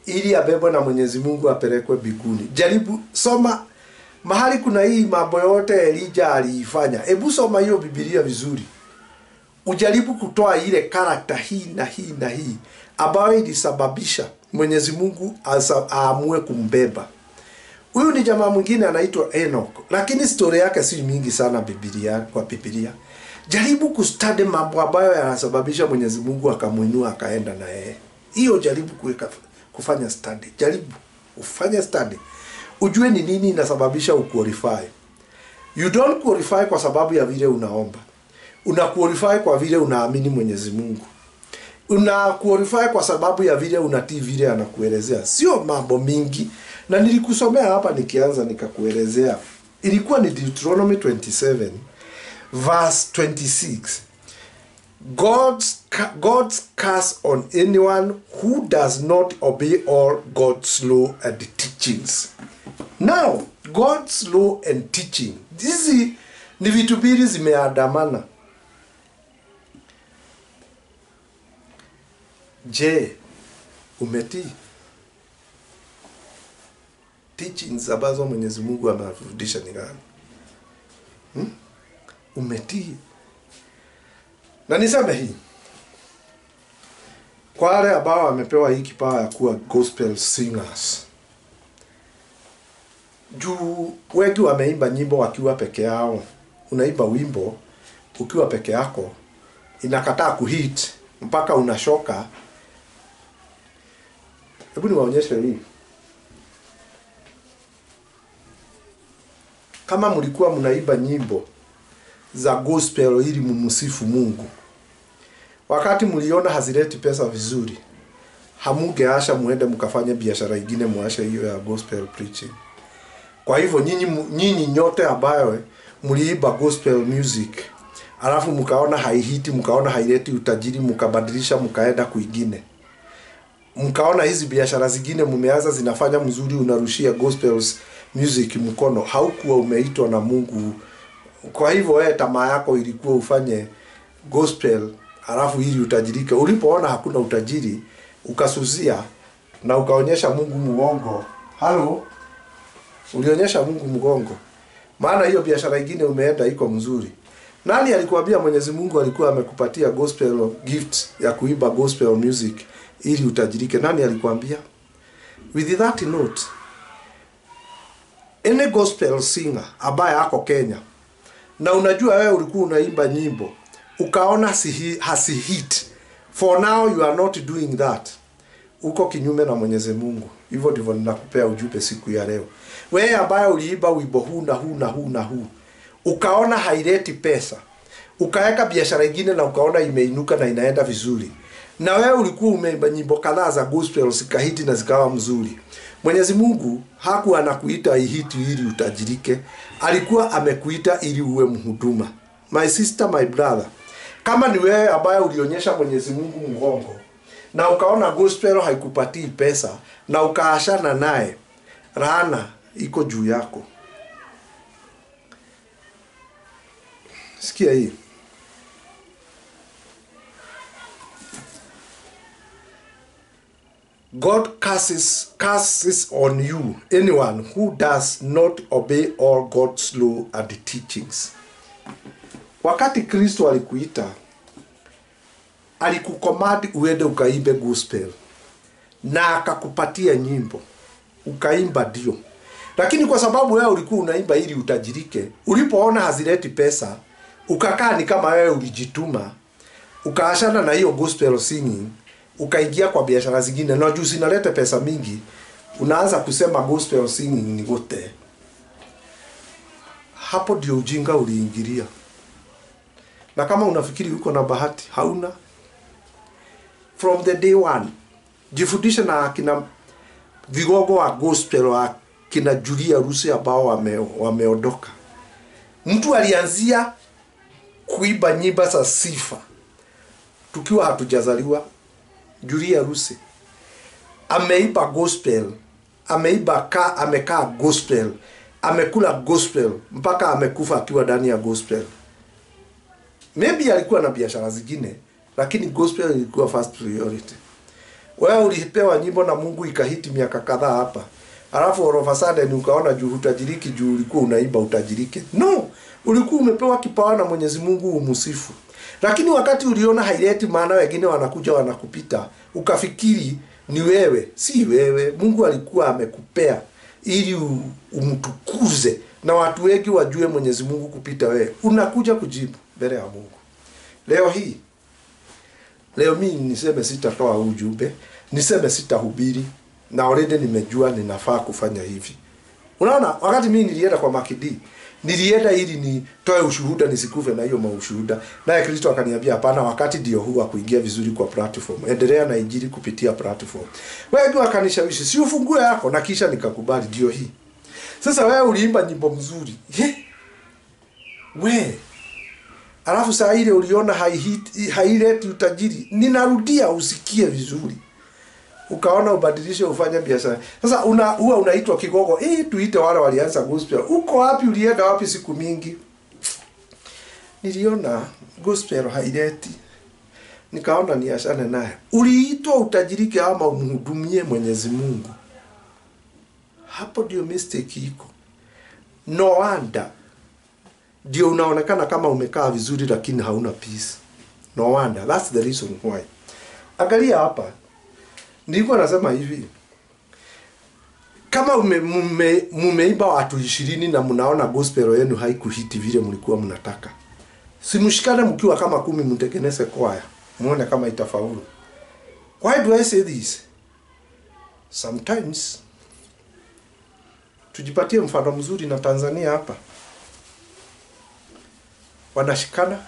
S1: ili abebwe na Mwenyezi Mungu apelekwe mbinguni. Jaribu soma mahali kuna hii mambo yote Elijah aliifanya. Hebu soma hiyo Biblia vizuri. Ujaribu kutoa ile karakta hii na hii na hii ambayo ilisababisha Mwenyezi Mungu aamue kumbeba. Huyu ni jamaa mwingine anaitwa Enoch, lakini story yake si mingi sana kwa Biblia. Jaribu kustudy mambo ambayo yanasababisha Mwenyezi Mungu akamuinua akaenda na yeye. Hiyo jaribu kufanya study. Jaribu ufanye study. Ujue ni nini inasababisha uqualify. You don't qualify kwa sababu ya vile unaomba. Una qualify kwa vile unaamini Mwenyezi Mungu. Una qualify kwa sababu ya vile unatii vile anakuelezea. Sio mambo mingi. Na nilikusomea hapa nikianza nikakuelezea. Ilikuwa ni Deuteronomy 27 verse 26. God's curse on anyone who does not obey all God's law and teachings. Now, God's law and teaching. Hizi ni vitu mbili zimeandamana. Je, umetii teachings ambazo Mwenyezi Mungu amefundisha ni gani? Umetii? Na niseme hii, kwa wale ambao wamepewa hii kipawa ya kuwa gospel singers, juu wengi wameimba nyimbo wakiwa peke yao. Unaimba wimbo ukiwa peke yako, inakataa kuhit mpaka unashoka. Hebu niwaonyeshe hii. Kama mlikuwa mnaimba nyimbo za gospel ili mumsifu Mungu, wakati mliona hazileti pesa vizuri, hamungeacha muende mkafanya biashara nyingine, muache hiyo ya gospel preaching. Kwa hivyo nyinyi nyote ambayo mliiba gospel music, alafu mkaona haihiti, mkaona haileti utajiri, mkabadilisha mkaenda kwingine, mkaona hizi biashara zingine mmeanza zinafanya mzuri, unarushia gospel music mkono, haukuwa umeitwa na Mungu. Kwa hivyo wewe tamaa yako ilikuwa ufanye gospel alafu ili utajirike. Ulipoona hakuna utajiri, ukasuzia na ukaonyesha Mungu mgongo. Halo, ulionyesha Mungu mgongo. Maana hiyo biashara nyingine umeenda iko mzuri. Nani alikuambia Mwenyezi Mungu alikuwa amekupatia gospel gift ya kuimba gospel music ili utajirike? Nani alikuambia? With that note, any gospel singer ambaye ako Kenya, na unajua wewe ulikuwa unaimba nyimbo ukaona hasi hit, for now you are not doing that, uko kinyume na Mwenyezi Mungu. Hivyo ndivyo ninakupea ujumbe siku ya leo. Wewe ambaye uliimba wimbo huu na huu ukaona haileti pesa, ukaweka biashara nyingine na ukaona imeinuka na inaenda vizuri, na wewe ulikuwa umeimba nyimbo kadhaa za gospel zikahiti na zikawa mzuri, Mwenyezi Mungu hakuwa anakuita ihiti ili utajirike, alikuwa amekuita ili uwe mhuduma. My sister, my brother, kama ni wewe ambaye ulionyesha Mwenyezi Mungu mgongo na ukaona gospel haikupatii pesa na ukaashana naye, laana iko juu yako. Sikia hii. God curses on you anyone who does not obey all God's law and teachings. Wakati Kristo alikuita, alikukomandi uende ukaimbe gospel na akakupatia nyimbo ukaimba ndio, lakini kwa sababu wewe ulikuwa unaimba ili utajirike, ulipoona hazileti pesa ukakaa ni kama wewe ulijituma, ukaashana na hiyo gospel singing, ukaingia kwa biashara zingine na juu zinaleta pesa mingi, unaanza kusema gospel singing ni gote. Hapo ndio ujinga uliingilia. Na kama unafikiri uko na bahati, hauna. From the day one, jifundishe na kina vigogo wa gospel wa kina Julia Rusi ambao wameondoka. Mtu alianzia kuimba nyimbo za sifa tukiwa hatujazaliwa. Julia Rusi ameimba gospel, amekaa gospel, amekula gospel mpaka amekufa akiwa ndani ya gospel. Maybe alikuwa na biashara zingine, lakini gospel ilikuwa first priority. Wewe ulipewa nyimbo na Mungu ikahiti miaka kadhaa hapa, alafu all of a sudden ukaona juu utajiriki juu ulikuwa unaimba utajiriki. No, ulikuwa umepewa kipawa na Mwenyezi Mungu umsifu. Lakini wakati uliona haileti maana, wengine wanakuja wanakupita, ukafikiri ni wewe. Si wewe, Mungu alikuwa amekupea ili umtukuze na watu wengi wajue Mwenyezi Mungu kupita wewe. Unakuja kujibu mbele ya Mungu. Leo mimi niseme sitatoa ujumbe, niseme sitahubiri, na already nimejua ninafaa kufanya hivi. Unaona, wakati mimi nilienda kwa Makidi, nilienda ili nitoe ushuhuda nisikufe na hiyo maushuhuda. Naye Kristo akaniambia hapana, wakati ndio huu kuingia vizuri kwa platform. Endelea na injili kupitia platform. Wewe ndio akanishawishi, si ufungue yako, na kisha nikakubali ndio hii. Sasa wewe uliimba nyimbo mzuri. Wewe alafu saa ile uliona haileti utajiri, ninarudia usikie vizuri, ukaona ubadilishe ufanye biashara. Sasa huwa unaitwa kigogo, tuite wale walianza gospel. Uko wapi? Ulienda wapi siku mingi? Niliona gospel haileti, nikaona niashane naye. Uliitwa utajirike ama umhudumie Mwenyezi Mungu. Hapo ndio mistake iko. No wonder ndio unaonekana kama umekaa vizuri lakini hauna peace. No wonder. That's the reason why. Angalia hapa. Nilikuwa nasema hivi. Kama mumeimba watu 20 na mnaona gospel yenu haikuhiti vile mlikuwa mnataka, simshikane mkiwa kama 10 mtengeneze kwaya, muone kama itafaulu. Why do I say this? Sometimes tujipatie mfano mzuri na Tanzania hapa. Wanashikana,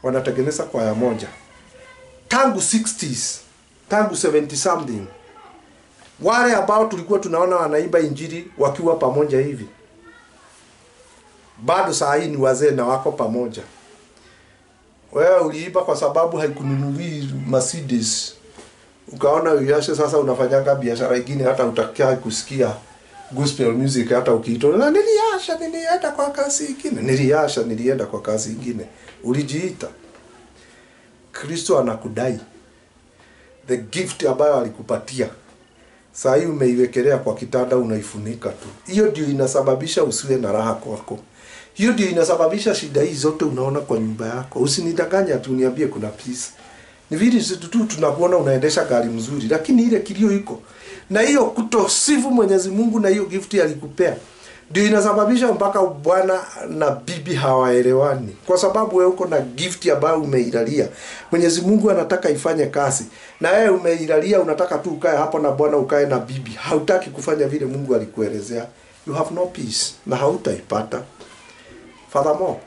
S1: wanatengeneza kwaya moja. Tangu 60s, tangu 70 something. Wale ambao tulikuwa tunaona wanaimba injili wakiwa pamoja hivi, bado saa hii ni wazee na wako pamoja. Wewe uliiba kwa sababu haikununuli Mercedes, ukaona uyashe, sasa unafanyanga biashara nyingine, hata utakia kusikia gospel music hata ukiitwa na nilienda kwa kazi nyingine. Nilienda kwa kazi nyingine. Ulijiita. Kristo anakudai the gift ambayo alikupatia. Saa hii umeiwekelea kwa kitanda, unaifunika tu. Hiyo ndio inasababisha usiwe na raha kwako. Hiyo ndio inasababisha shida hizi zote unaona kwa nyumba yako. Usinidanganya tu niambie kuna peace. Ni vile tu tunakuona unaendesha gari mzuri, lakini ile kilio iko. Na hiyo kutosifu Mwenyezi Mungu na hiyo gift alikupea ndio inasababisha mpaka bwana na bibi hawaelewani, kwa sababu wewe uko na gift ambayo umeilalia. Mwenyezi Mungu anataka ifanye kazi, na wewe umeilalia, unataka tu ukae hapo na bwana ukae na bibi. Hautaki kufanya vile Mungu alikuelezea. You have no peace, na hautaipata. Furthermore,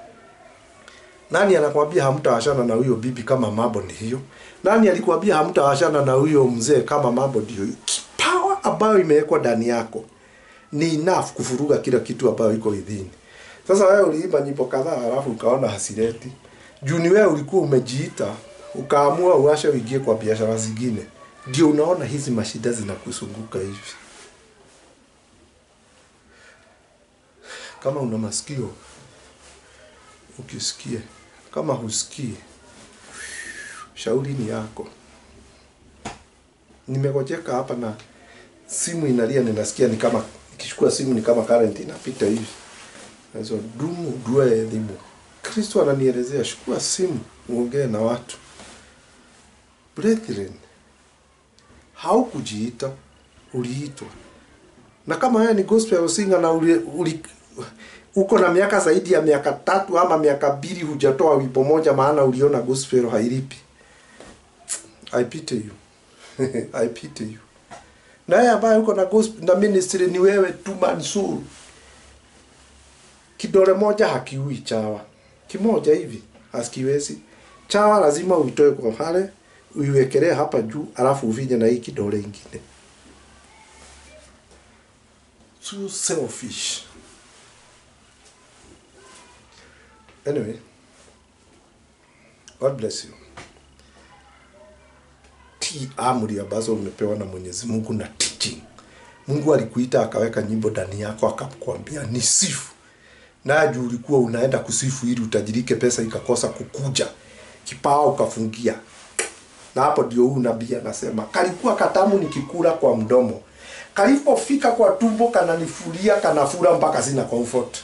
S1: nani anakuambia hamtaachana na huyo bibi kama mambo ni hiyo? Nani alikwambia hamtaachana na huyo mzee kama mambo ndio hiyo? Power ambayo imewekwa ndani yako ni enough kufuruga kila kitu ambayo iko idhini. Sasa wewe uliimba nyimbo kadhaa halafu ukaona hasireti. Juu ni wewe ulikuwa umejiita, ukaamua uache uingie kwa biashara zingine. Ndio unaona hizi mashida zinakusunguka hivi. Kama una masikio ukisikie, kama husikii, shauri ni yako. Nimegojeka hapa na simu inalia, ninasikia ni kama kichukua simu ni kama current inapita hivi. Hizo duwe elimu. Kristo ananielezea, chukua simu uongee na watu. Brethren, haukujiita, uliitwa. Na kama wewe ni gospel singer na uko na miaka zaidi ya miaka 3 ama miaka 2 hujatoa wimbo moja maana uliona gospel hailipi, I pity you. I pity you. Na yeye ambaye uko na gospel na ministry ni wewe tu Mansur. Kidole moja hakiui chawa. Kimoja hivi haskiwezi. Chawa lazima uitoe kwa hale, uiwekelee hapa juu, alafu uvinye na hii kidole ingine. Too selfish. Anyway, God bless you. Amri ambazo umepewa na Mwenyezi Mungu na teaching. Mungu alikuita akaweka nyimbo ndani yako akakwambia ni sifu. Na juu ulikuwa unaenda kusifu ili utajirike, pesa ikakosa kukuja, kipawa ukafungia. Na hapo ndio huu nabii anasema, kalikuwa katamu nikikula kwa mdomo, kalipofika kwa tumbo kananifulia, kanafura mpaka sina comfort.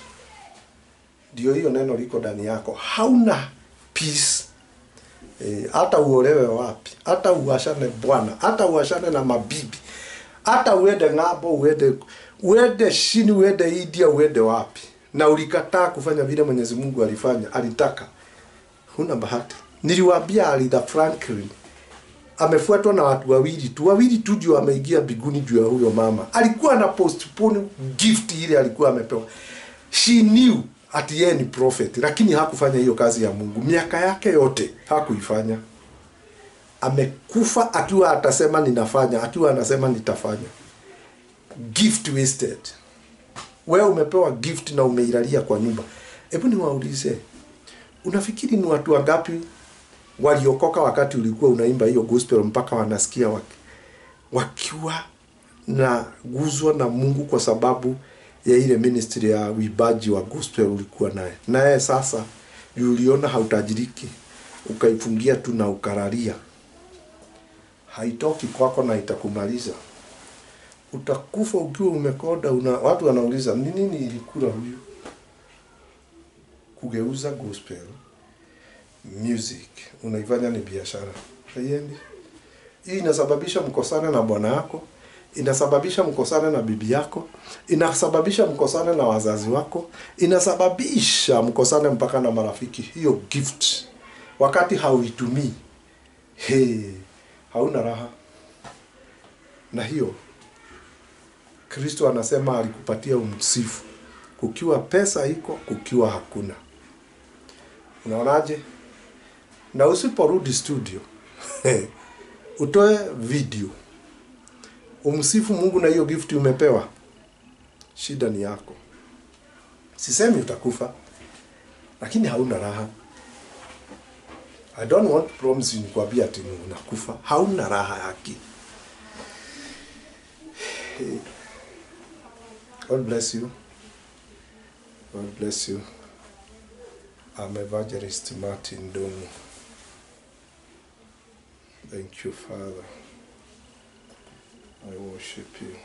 S1: Ndio hiyo neno liko ndani yako. Hauna peace. Hata uolewe wapi, hata uashane bwana, hata uashane na mabibi, hata uende ng'ambo, uende shini, uende India, uende wapi, na ulikataa kufanya vile Mwenyezi Mungu alifanya, alitaka, huna bahati. Niliwaambia Aretha Franklin amefuatwa na watu wawili tu ndio ameingia biguni juu ya huyo mama. Alikuwa na postpone gift ile alikuwa amepewa. She knew ati yeye ni prophet, lakini hakufanya hiyo kazi ya Mungu. Miaka yake yote hakuifanya. Amekufa akiwa atasema ninafanya, akiwa anasema nitafanya. Gift wasted. Wewe umepewa gift na umeilalia kwa nyumba. Hebu niwaulize, unafikiri ni watu wangapi waliokoka wakati ulikuwa unaimba hiyo gospel mpaka wanasikia wakiwa na guzwa na Mungu kwa sababu ya ile ministry ya uibaji wa gospel ulikuwa naye? Naye sasa uliona hautajiriki, ukaifungia tu na ukararia. Haitoki kwako na itakumaliza. Utakufa ukiwa umekoda. Watu wanauliza ni nini ilikula huyu kugeuza gospel music unaifanya ni biashara. Haiendi. Hii inasababisha mkosane na bwana yako, inasababisha mkosane na bibi yako, inasababisha mkosane na wazazi wako, inasababisha mkosane mpaka na marafiki. Hiyo gift wakati hauitumii, hauna raha. Na hiyo Kristo anasema alikupatia umsifu, kukiwa pesa iko, kukiwa hakuna. Unaonaje? Na usiporudi studio utoe video umsifu Mungu na hiyo gift umepewa, shida ni yako. Sisemi utakufa, lakini hauna raha. I don't want to promise you nikwambia ati unakufa, hauna raha yake. God bless you. God bless you. I'm Evangelist Martin Domu. Thank you, Father. I worship you.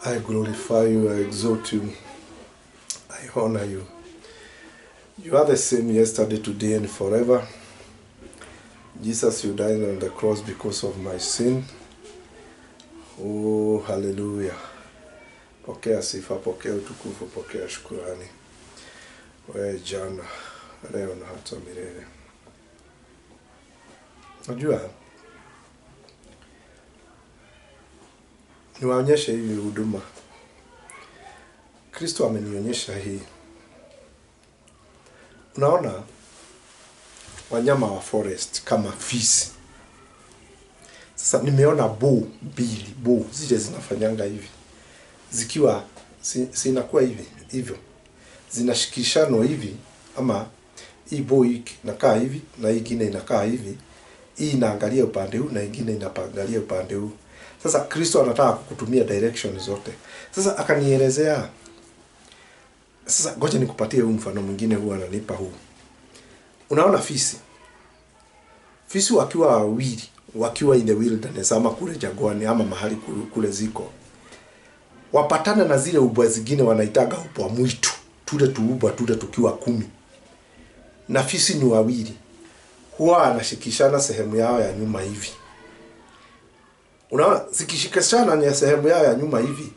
S1: I glorify you, I exalt you, I honor you. You are the same yesterday, today, and forever. Jesus, you died on the cross because of my sin. Oh, hallelujah. Pokea sifa, pokea utukufu, pokea shukurani. Wewe jana, leo na hata milele. Unajua, niwaonyeshe hii huduma. Kristo amenionyesha hii. Unaona wanyama wa forest kama fisi. Sasa nimeona buu zile zinafanyanga hivi. Zikiwa zinakuwa hivi hivyo. Zinashikishano hivi, ama hii buu hiki inakaa hivi na hii ingine inakaa hivi. Hii inaangalia upande huu na ingine inaangalia upande huu. Sasa Kristo anataka kukutumia direction zote. Sasa akanielezea. Sasa ngoja nikupatie huu mfano mwingine huu ananipa huu. Unaona fisi? Fisi wakiwa wawili, wakiwa in the wilderness ama kule jangwani ama mahali kule ziko. Wapatana na zile ubwa zingine wanaitaga ubwa mwitu. Tule tuubwa tule tukiwa 10. Na fisi ni wawili. Huwa anashikishana sehemu yao ya nyuma hivi. Unaona zikishikashana na sehemu yao ya nyuma hivi.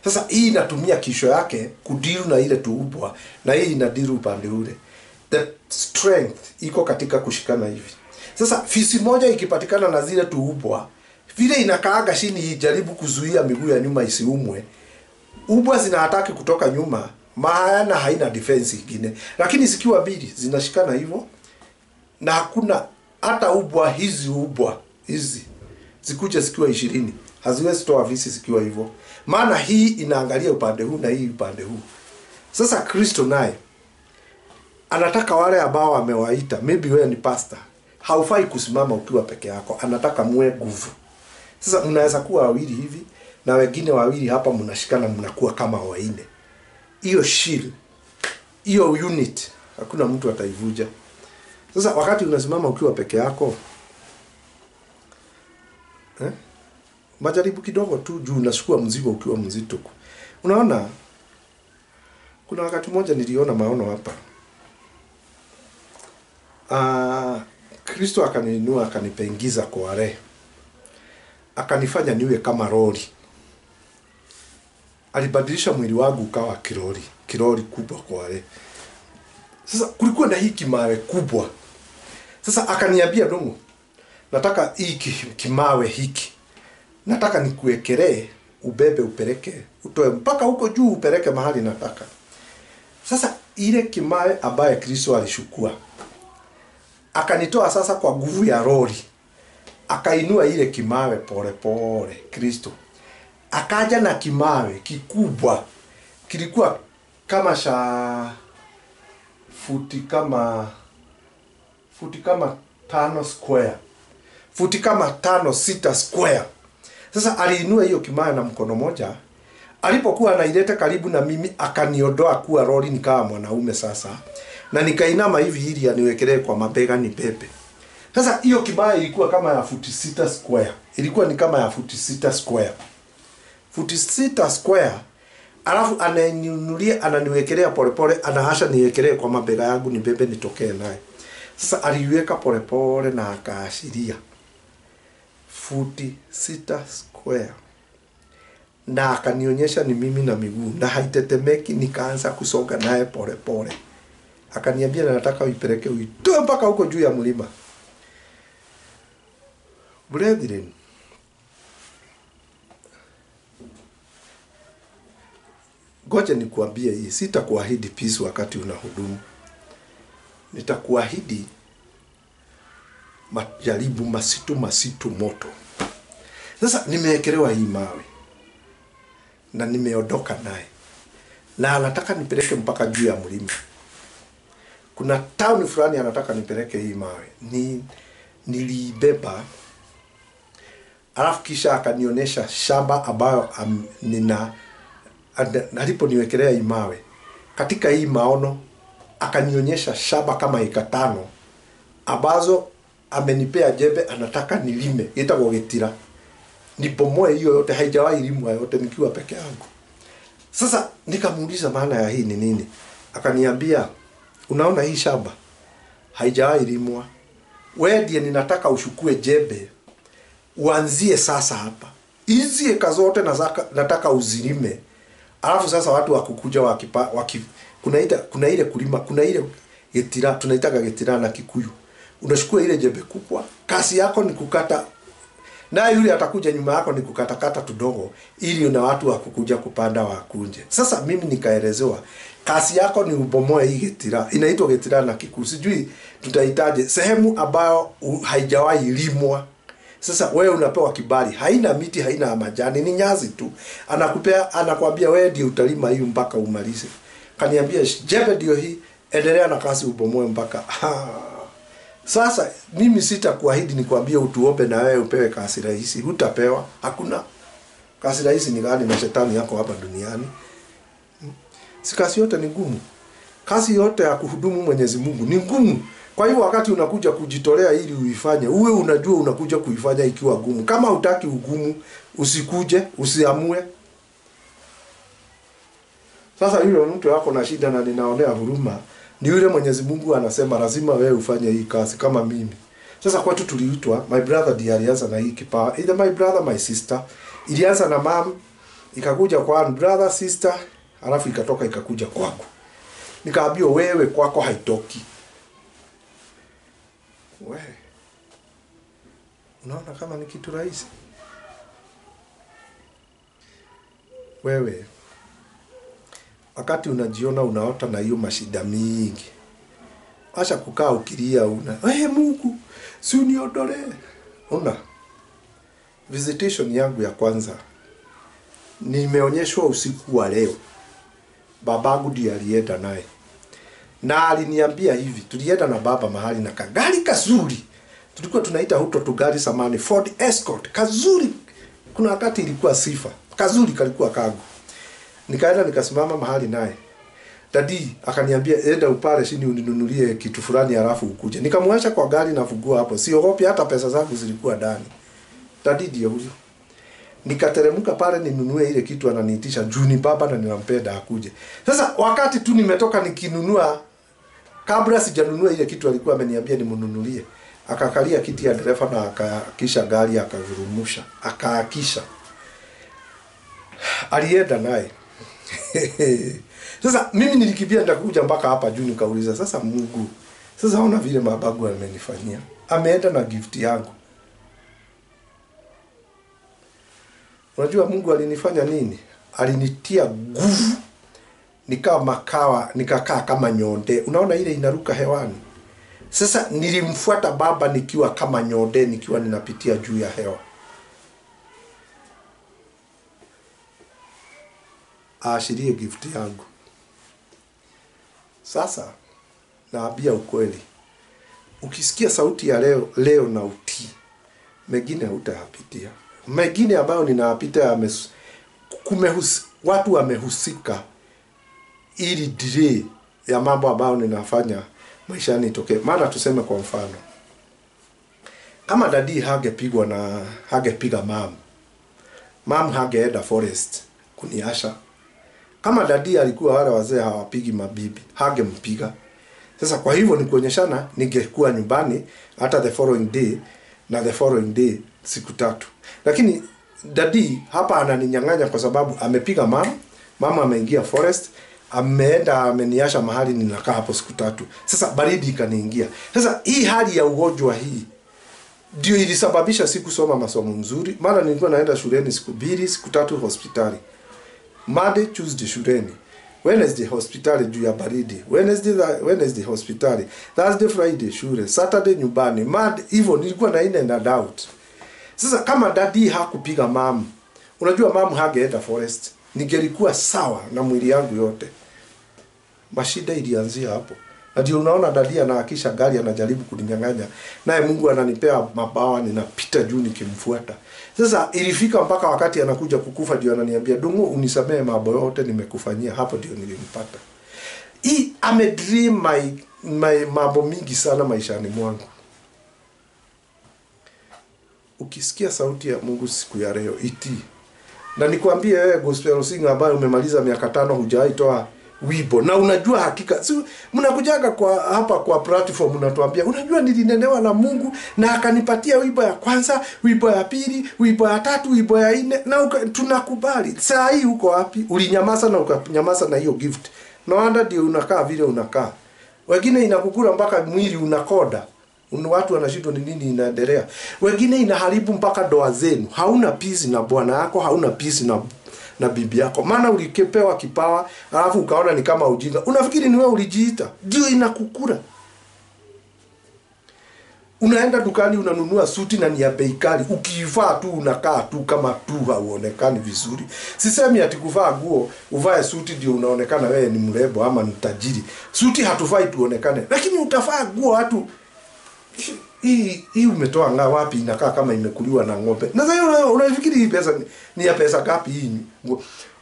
S1: Sasa hii inatumia kisho yake kudiru na ile tuubwa na hii inadiru upande ule. The strength iko katika kushikana hivi. Sasa fisi moja ikipatikana na zile tuubwa, vile inakaaga chini ijaribu kuzuia miguu ya nyuma isiumwe. Ubwa zinaataki kutoka nyuma, maana haina defense ingine. Lakini zikiwa mbili zinashikana hivyo na hakuna hata ubwa hizi zikuja zikiwa 20. Haziwezi toa fisi zikiwa hivyo. Maana hii inaangalia upande huu na hii upande huu. Sasa Kristo naye anataka wale ambao amewaita, maybe wewe ni pastor, haufai kusimama ukiwa peke yako, anataka muwe nguvu. Sasa mnaweza kuwa wawili hivi na wengine wawili hapa mnashikana mnakuwa kama 4. Hiyo shield, hiyo unit, hakuna mtu ataivuja. Sasa wakati unasimama ukiwa peke yako, majaribu kidogo tu juu unachukua mzigo ukiwa mzito. Unaona, kuna wakati mmoja niliona maono hapa. Kristo akaniinua akanipengiza kwa wale. Akanifanya niwe kama lori. Alibadilisha mwili wangu ukawa kirori kubwa kwa wale. Sasa kulikuwa na hii kimawe kubwa. Sasa akaniambia Domu, nataka hii kimawe hiki. Nataka nikuwekelee, ubebe upeleke, utoe mpaka huko juu upeleke mahali nataka. Sasa ile kimawe ambaye Kristo alishukua, akanitoa sasa kwa nguvu ya lori. Akainua ile kimawe pole pole Kristo. Akaja na kimawe kikubwa. Kilikuwa kama futi kama 5 square. Futi kama 5-6 square. Sasa aliinua hiyo kimawe na mkono moja. Alipokuwa anaileta karibu na mimi, akaniondoa kuwa lori nikawa mwanaume sasa. Na nikainama hivi ili aniwekelee kwa mabega ni pepe. Sasa hiyo kimawe ilikuwa kama ya futi 6 square. Ilikuwa ni kama ya futi 6 square. Futi 6 square. Alafu ananiunulia, ananiwekelea pole pole, anahasha niwekelee kwa mabega yangu ni bebe nitokee naye. Sasa aliweka pole pole na akaashiria futi 6 square. Na akanionyesha ni mimi na miguu na haitetemeki, nikaanza kusonga naye pole pole. Akaniambia nataka uipeleke uitoe mpaka huko juu ya mlima. Brethren, ngoja nikuambie hii, sitakuahidi peace wakati unahudumu. Nitakuahidi majaribu masitu moto. Sasa nimewekelewa hii mawe. na nimeondoka naye, na anataka nipeleke mpaka juu ya mlima. Kuna town fulani anataka nipeleke hii mawe. Nilibeba, alafu kisha akanionyesha shamba ambayo aliponiwekelea hii mawe. Katika hii maono akanionyesha shamba kama eka 5 ambazo amenipea jembe, anataka nilime, itagwo Gitira. Nibomoe hiyo yote, haijawahi limwa yote nikiwa peke yangu. Sasa nikamuuliza maana ya hii ni nini? Akaniambia, unaona hii shamba haijawahi limwa. Wewe ndiye ninataka ushukue jembe, uanzie sasa hapa. Hizi eka zote nataka uzilime. Alafu sasa watu wakukuja kuna ile kulima, kuna ile Gitira, tunaitaka Gitira na Kikuyu. Unashukua ile jembe kubwa, kazi yako ni kukata, na yule atakuja nyuma yako ni kukatakata tudogo, ili una watu wakukuja kupanda wakunje. Sasa mimi nikaelezewa, kazi yako ni ubomoe hii Gitira, inaitwa Gitira na Kikuyu. Sijui tutahitaji sehemu ambayo haijawahi limwa. Sasa wewe unapewa kibali, haina miti, haina majani, ni nyasi tu. Anakuambia wewe ndiye utalima hii mpaka umalize. Kaniambia jembe ndio hii, endelea na kazi ubomoe mpaka. Sasa mimi sitakuahidi nikwambie utuombe na wewe upewe kazi rahisi. Hutapewa. Hakuna kazi rahisi. Ni gani na shetani yako hapa duniani? Si kazi yote ni ngumu. Kazi yote ya kuhudumu Mwenyezi Mungu ni ngumu. Kwa hiyo wakati unakuja kujitolea ili uifanye, uwe unajua unakuja kuifanya ikiwa gumu. Kama hutaki ugumu, usikuje, usiamue. Sasa yule mtu wako na shida na ninaonea huruma, ni yule Mwenyezi Mungu anasema lazima wewe ufanye hii kazi kama mimi. Sasa kwetu tuliitwa, my brother ndiye alianza na hii kipawa. Either my brother, my sister. Ilianza na mom, ikakuja kwa brother, sister, alafu ikatoka ikakuja kwako. Nikaambia wewe kwako haitoki. Wewe unaona kama ni kitu rahisi? Wewe wakati unajiona unaota na hiyo mashida mingi, acha kukaa ukilia Mungu, si uniondolee. Visitation yangu ya kwanza nimeonyeshwa usiku wa leo. Babangu ndiye alienda naye. Na aliniambia hivi, tulienda na baba mahali na kagari kazuri. Tulikuwa tunaita huto tugari samani Ford Escort, kazuri. Kuna wakati ilikuwa sifa, kazuri kalikuwa kago. Nikaenda nikasimama mahali naye. Dadi akaniambia enda upale chini uninunulie kitu fulani alafu ukuje. Nikamwacha kwa gari na fungua hapo. Siogopi hata pesa zangu zilikuwa ndani. Dadi ndiye huyo. Nikateremka pale ninunue ile kitu ananiitisha juu ni baba na ninampenda akuje. Sasa wakati tu nimetoka nikinunua, kabla sijanunua ile kitu alikuwa ameniambia nimununulie, akakalia kiti ya dereva na akakisha gari akavurumusha, akaakisha. Alienda naye. Sasa mimi nilikimbia nitakuja mpaka hapa juu nikauliza, sasa Mungu, sasa ona vile mababu amenifanyia. Ameenda na gift yangu. Unajua Mungu alinifanya nini? Alinitia nguvu. Nikakaa kama nyonde. Unaona ile inaruka hewani. Sasa nilimfuata baba nikiwa kama nyonde, nikiwa ninapitia juu ya hewa. Aashirie gift yangu. Sasa naambia ukweli. Ukisikia sauti ya leo na utii, mengine hutayapitia. Mengine ambayo ninayapita watu wamehusika ili delay ya mambo ambayo ninafanya maishani itokee. Maana tuseme kwa mfano, kama dadi hagepiga mam hageenda forest kuniasha. Kama dadi alikuwa wale wazee hawapigi mabibi, hagempiga. Sasa kwa hivyo ni kuonyeshana ningekuwa nyumbani hata the following day na the following day siku 3. Lakini dadi hapa ananinyang'anya kwa sababu amepiga mama ameingia forest, ameenda ameniasha mahali ninakaa hapo siku 3. Sasa baridi ikaniingia. Sasa hii hali ya ugonjwa hii ndio ilisababisha sikusoma masomo mzuri. Maana nilikuwa naenda shuleni siku 2, siku 3 hospitali. Monday, Tuesday shuleni. Wednesday hospitali juu ya baridi. Wednesday hospitali. Thursday, Friday shule. Saturday nyumbani. Monday hivyo nilikuwa na ina doubt. Sasa kama dadi hakupiga unajua hageenda forest. ningelikuwa sawa na mwili yangu yote. Mashida ilianzia hapo. Na ndio unaona dadia na akisha gari anajaribu kuninyang'anya, naye Mungu ananipea mabawa, ninapita juu nikimfuata. Sasa ilifika mpaka wakati anakuja kukufa ndio ananiambia, Dungu, unisamehe mambo yote nimekufanyia. Hapo ndio nilimpata. Hii amedream my mambo mingi sana maishani mwangu. Ukisikia sauti ya Mungu siku ya leo, iti. Na nikwambie wewe gospel singer ambaye umemaliza miaka 5 hujawahi toa wimbo, na unajua hakika, si mnakujaga kwa hapa kwa platform unatuambia, unajua nilinenewa na Mungu na akanipatia wimbo ya kwanza, wimbo ya pili, wimbo ya tatu, wimbo ya 4, na tunakubali. Saa hii uko wapi? Ulinyamaza na ukanyamaza na hiyo gift. Na wanda ndio unakaa vile unakaa. Wengine inakukula mpaka mwili unakoda. Watu wanashindwa ni nini inaendelea. Wengine inaharibu mpaka ndoa zenu. Hauna peace na bwana yako, hauna peace na bibi yako. Maana ulikipewa kipawa, alafu ukaona ni kama ujinga. Unafikiri ni wewe ulijiita. Ndio inakukula. Unaenda dukani unanunua suti na ni ya bei kali. Ukivaa tu unakaa tu kama tu hauonekani vizuri. Sisemi ati kuvaa nguo uvae suti ndio unaonekana wewe ni mrembo ama ni tajiri. Suti hatufai tuonekane. Lakini utavaa nguo watu hii umetoa nga wapi, inakaa kama imekuliwa na ng'ombe. Na sasa unafikiri hii pesa ni ya pesa gapi hii?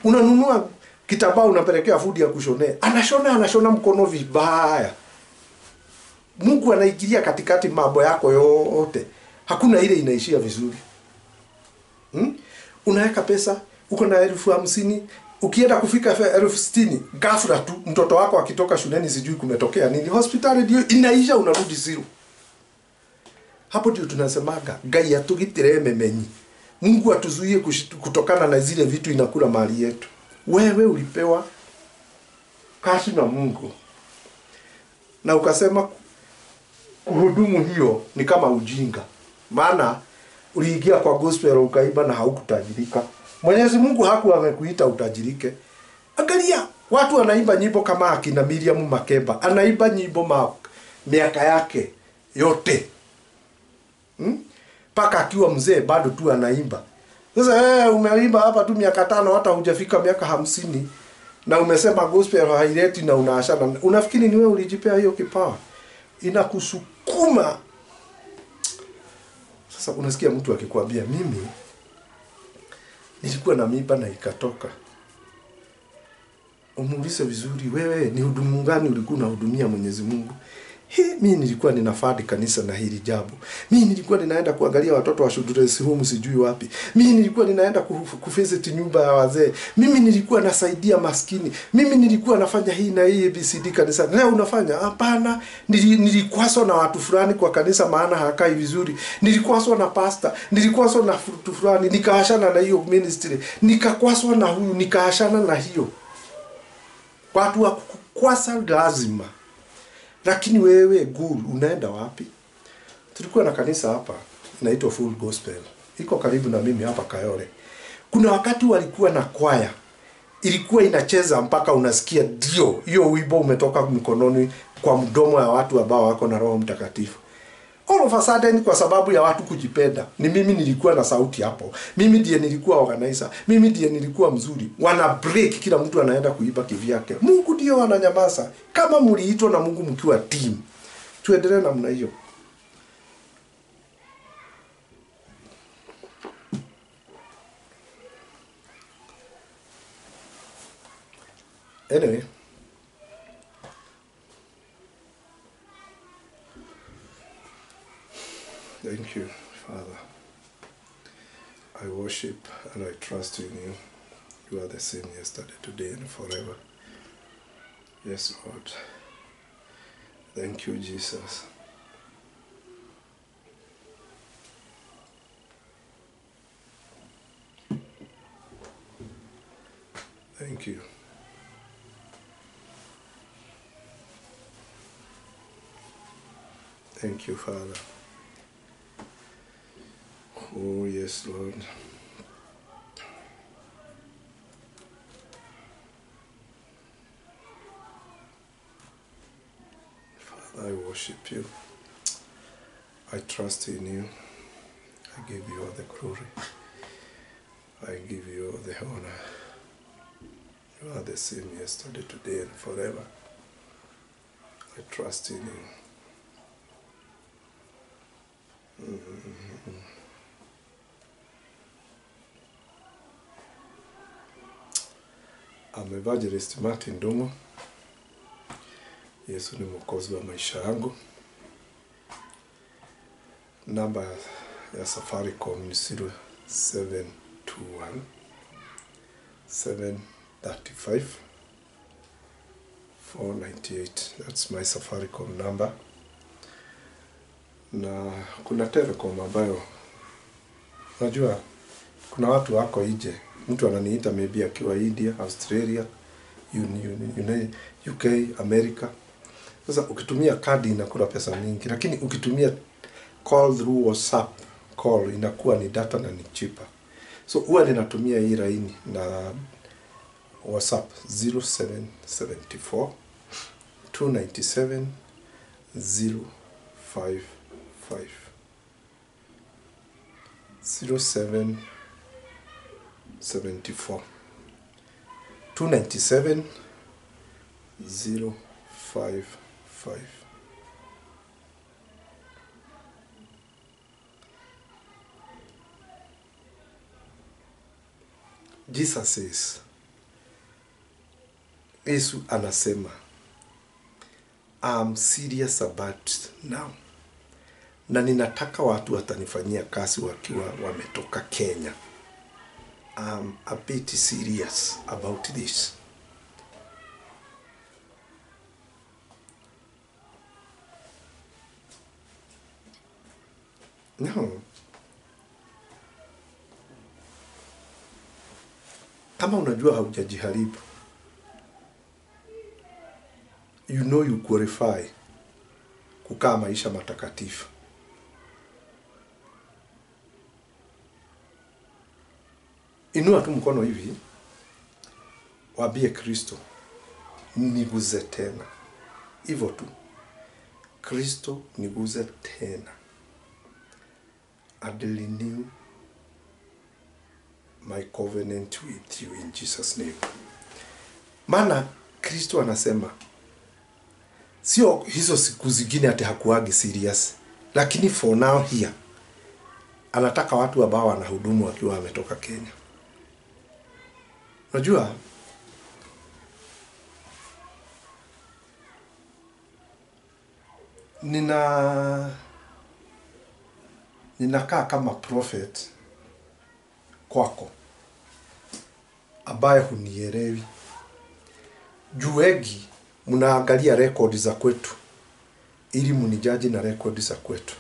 S1: Unanunua kitambaa unapelekea fundi ya kushonea. Anashona mkono vibaya. Mungu anaigilia katikati mambo yako yote. Hakuna ile inaishia vizuri. Unaweka pesa, uko na 50,000, ukienda kufika 60,000, ghafla tu mtoto wako akitoka shuleni sijui kumetokea nini, hospitali ndio inaisha, unarudi zero. Hapo ndio tunasemaga Ngai atugitire memenyi. Mungu atuzuie kutokana na zile vitu inakula mali yetu. Wewe ulipewa kazi na Mungu, na ukasema kuhudumu hiyo ni kama ujinga. Maana uliingia kwa gospel ukaiba na haukutajirika. Mwenyezi Mungu hakuwa amekuita utajirike. Angalia, watu wanaimba nyimbo kama akina Miriam Makeba. Anaimba nyimbo miaka yake yote. Paka akiwa mzee bado tu anaimba. Sasa umeimba hapa tu miaka 5 hata hujafika miaka 50 na umesema gospel haileti na unaashana. Unafikiri ni wewe ulijipea hiyo kipawa? Inakusukuma. Sasa unasikia mtu akikwambia mimi nilikuwa na mimba na ikatoka. Umuulize vizuri, wewe ni hudumu gani ulikuwa unahudumia Mwenyezi Mungu? Mimi nilikuwa ninafadi kanisa na hili jambo. Mimi nilikuwa ninaenda kuangalia watoto wa children's home sijui wapi. Mimi nilikuwa ninaenda kuvisit nyumba ya wazee. Mimi nilikuwa nasaidia maskini. Mimi nilikuwa nafanya hii na hii ABCD kanisa. Leo unafanya? Hapana. Nilikwaswa na watu fulani kwa kanisa maana hakai vizuri. Nilikwaswa na pastor. Nilikwaswa na mtu fulani. Nikaashana na hiyo ministry. Nikakwaswa na huyu. Nikaashana na hiyo. Watu wa kukwasa lazima. Lakini wewe guru unaenda wapi? Tulikuwa na kanisa hapa inaitwa Full Gospel. Iko karibu na mimi hapa Kayole. Kuna wakati walikuwa na kwaya. Ilikuwa inacheza mpaka unasikia ndio hiyo wimbo umetoka mkononi kwa mdomo ya watu ambao wako na Roho Mtakatifu. All of a sudden kwa sababu ya watu kujipenda. Ni mimi nilikuwa na sauti hapo. Mimi ndiye nilikuwa organizer. Mimi ndiye nilikuwa mzuri. Wana break, kila mtu anaenda kuiba kivyake. Mungu ndio ananyamaza. Kama mliitwa na Mungu mkiwa team, tuendelee namna hiyo. Anyway, thank you, Father. I worship and I trust in you. You are the same yesterday, today, and forever. Yes, Lord. Thank you, Jesus. Thank you. Thank you, Father. Oh, yes, Lord. Father, I worship you. I trust in you. I give you all the glory. I give you all the honor. You are the same yesterday, today, and forever. I trust in you. I'm Evangelist Martin Domo. Yesu ni mwokozi wa maisha yangu. Namba ya Safaricom ni 0721 735 498. That's my Safaricom number. Na kuna Telecom ambayo unajua kuna watu wako nje. Mtu ananiita maybe akiwa India, Australia, UK, America. Sasa ukitumia kadi inakula pesa mingi, lakini ukitumia call through WhatsApp call inakuwa ni data na ni cheaper. So huwa ninatumia hii laini na WhatsApp 0774 297 055 0774 297 055. Jesus says, Yesu anasema, I'm serious about now. Na ninataka watu watanifanyia kazi wakiwa wametoka Kenya. I'm a bit serious about this. No. Kama unajua haujajiharibu, you know you qualify kukaa maisha matakatifu. Inua tu mkono hivi, waambie Kristo, niguze tena. Hivyo tu. Kristo, niguze tena. And renew my covenant with you in Jesus' name. Maana Kristo anasema, sio hizo siku zingine ati hakuagi serious, lakini for now here anataka watu ambao wanahudumu wakiwa wametoka Kenya. Unajua ninakaa kama prophet kwako ambaye hunielewi. Juegi mnaangalia record za kwetu ili munijaji na record za kwetu,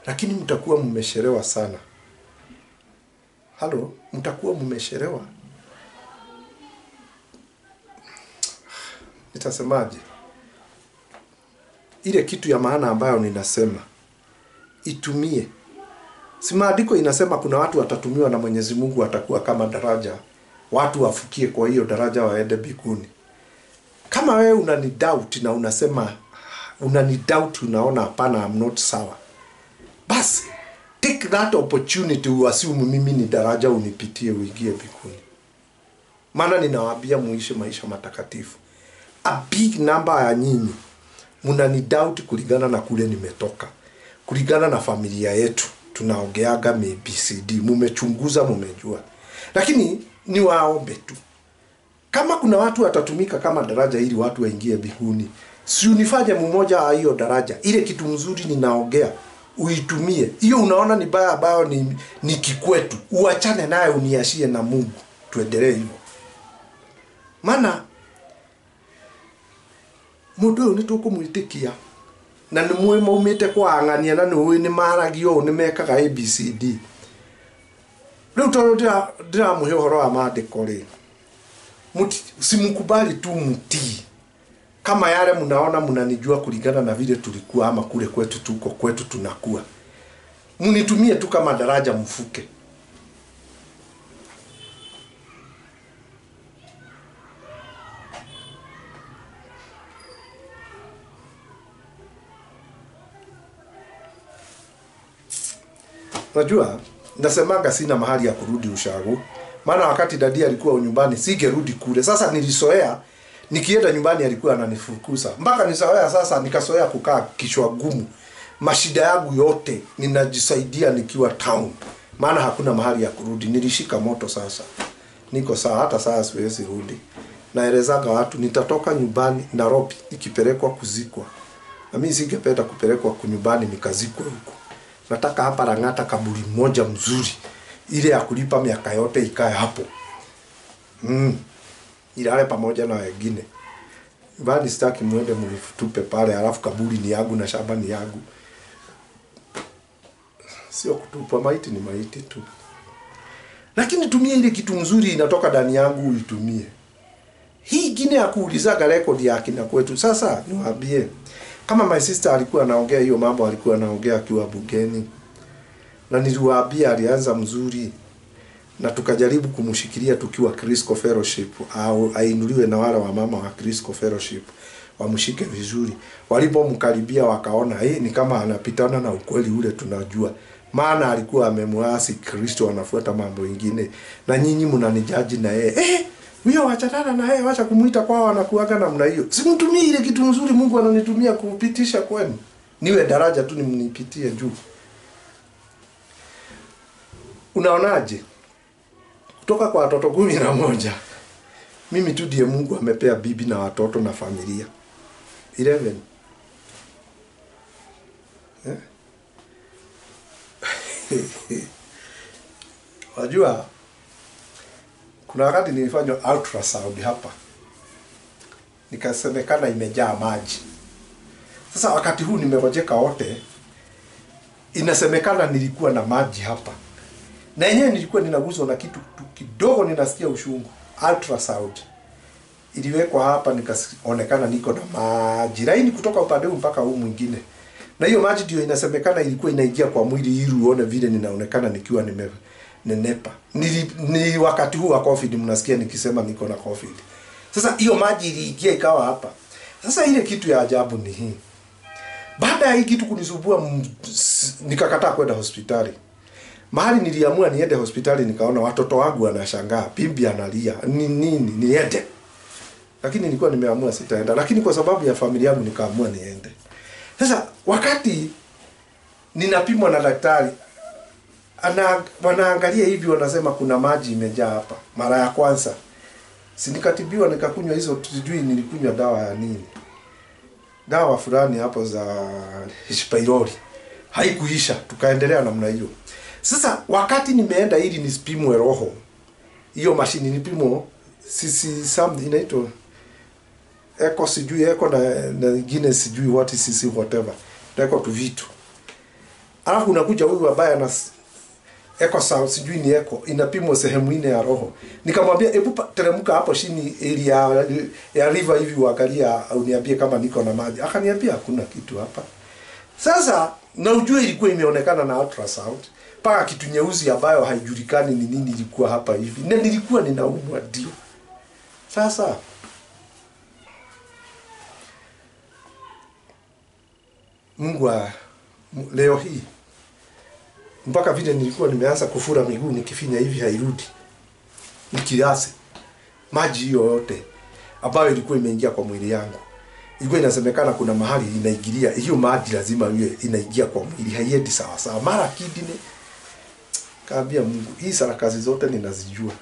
S1: lakini mtakuwa mmeshelewa sana. Halo, mtakuwa mmeshelewa. Nitasemaje? Ile kitu ya maana ambayo ninasema itumie. Si maandiko inasema kuna watu watatumiwa na Mwenyezi Mungu watakuwa kama daraja, watu wafukie kwa hiyo daraja waende mbinguni. Kama wewe unani doubt na unasema unaona hapana, I'm not sawa, basi take that opportunity uassume mimi ni daraja unipitie uingie mbinguni. Maana ninawaambia muishi maisha matakatifu. A big number ya nyinyi mnani doubt kulingana na kule nimetoka, kulingana na familia yetu tunaongeaga ABCD, mumechunguza, mumejua. Lakini ni waombe tu, kama kuna watu watatumika kama daraja ili watu waingie mbinguni, si unifanye mmoja wa hiyo daraja. Ile kitu mzuri ninaongea uitumie. Hiyo unaona ni baya bao ni kikwetu, uachane naye, uniashie na Mungu, tuendelee hivyo. Maana mundu ni tukumwitikia na ni muimo umite kwa angania na ni maragio ni mekaga ABCD. Leo tondira muhe horo wa maandiko ri simukubali tu mtii. Kama yale mnaona mnanijua kulingana na vile tulikuwa ama kule kwetu tuko kwetu tunakuwa, munitumie tu kama daraja mfuke. Unajua, nasemaga sina mahali ya kurudi ushago. Maana wakati dadi alikuwa nyumbani singerudi kule. Sasa nilisoea nikienda nyumbani alikuwa ananifukuza. Mpaka nisoea sasa nikasoea kukaa kichwa gumu. Mashida yangu yote ninajisaidia nikiwa town. Maana hakuna mahali ya kurudi. Nilishika moto sasa. Niko sawa, hata sasa siwezi rudi. Naelezaga watu nitatoka nyumbani Nairobi nikipelekwa kuzikwa. Na mimi singependa kupelekwa nyumbani nikazikwe huko. Nataka hapa Lang'ata kaburi moja mzuri. Ile ya kulipa miaka yote ikae hapo. Ilale pamoja na wengine. Bali sitaki muende mlitupe pale alafu kaburi ni yangu na shamba ni yangu. Sio kutupa, maiti ni maiti tu. Lakini tumia ile kitu nzuri inatoka ndani yangu uitumie. Hii ingine ya kuulizaga record yake na kwetu. Sasa niwaambie kama my sister alikuwa anaongea hiyo mambo alikuwa anaongea akiwa bungeni. Na niliwaambia alianza mzuri na tukajaribu kumshikilia tukiwa Chrisco Fellowship au ainuliwe na wale wa mama wa Chrisco Fellowship wamshike vizuri. Walipomkaribia wakaona ni kama anapitana na ukweli ule tunajua. Maana alikuwa amemwasi Kristo anafuata mambo mengine na nyinyi mnanijaji na yeye. Huyo wachana na yeye, wacha kumuita kwao anakuaga namna hiyo. Simtumie ile kitu nzuri Mungu ananitumia kupitisha kwenu. Niwe daraja tu nimnipitie juu. Unaonaje? Kutoka kwa watoto 11 mimi tu ndiye Mungu amepea bibi na watoto na familia 11. Wajua kuna wakati nilifanywa ultrasound hapa. Nikasemekana imejaa maji. Sasa wakati huu nimegojeka wote. Inasemekana nilikuwa na maji hapa. Na yenyewe nilikuwa ninaguswa na kitu kidogo ninasikia ushungu. Ultrasound. Iliwekwa hapa nikaonekana niko na maji. Laini kutoka upande huu mpaka huu mwingine. Na hiyo maji ndio inasemekana ilikuwa inaingia kwa mwili ili uone vile ninaonekana nikiwa nimenepa. Ni wakati huu wa COVID mnasikia nikisema niko na COVID. Sasa hiyo maji iliingia ikawa hapa. Sasa ile kitu ya ajabu ni hii. Baada ya hii kitu kunisumbua nikakataa kwenda hospitali. Mahali niliamua niende hospitali nikaona watoto wangu wanashangaa, bibi analia. Nini niende? Lakini nilikuwa nimeamua sitaenda, lakini kwa sababu ya familia yangu nikaamua niende. Sasa wakati ninapimwa na daktari wanaangalia hivi wanasema kuna maji imejaa hapa. Mara ya kwanza sinikatibiwa nikakunywa hizo sijui nilikunywa dawa ya nini. Dawa fulani hapo za Spiroli. Haikuisha, tukaendelea namna hiyo. Sasa wakati nimeenda ili nisipimwe roho. Hiyo mashini nipimo something inaitwa echo sijui echo na nyingine sijui what is whatever. Echo tu vitu. Alafu unakuja huyu ambaye ana echo sound sijui ni echo inapimwa sehemu ine ya roho. Nikamwambia hebu teremka hapo chini area ya river hivi uangalia uniambie kama niko na maji. Akaniambia hakuna kitu hapa. Sasa na ujue ilikuwa imeonekana na ultrasound paka kitu nyeusi ambayo haijulikani ni nini ilikuwa hapa hivi. Na nilikuwa ninaumwa ndio. Sasa Mungu leo hii mpaka vile nilikuwa nimeanza kufura miguu nikifinya hivi hairudi. Nikiasi maji hiyo yote ambayo ilikuwa imeingia kwa mwili yangu. Ilikuwa inasemekana kuna mahali inaingilia. Hiyo maji lazima iwe inaingia kwa mwili. Haiendi sawa sawa. Mara kidine kaambia Mungu, hii sarakasi zote ninazijua.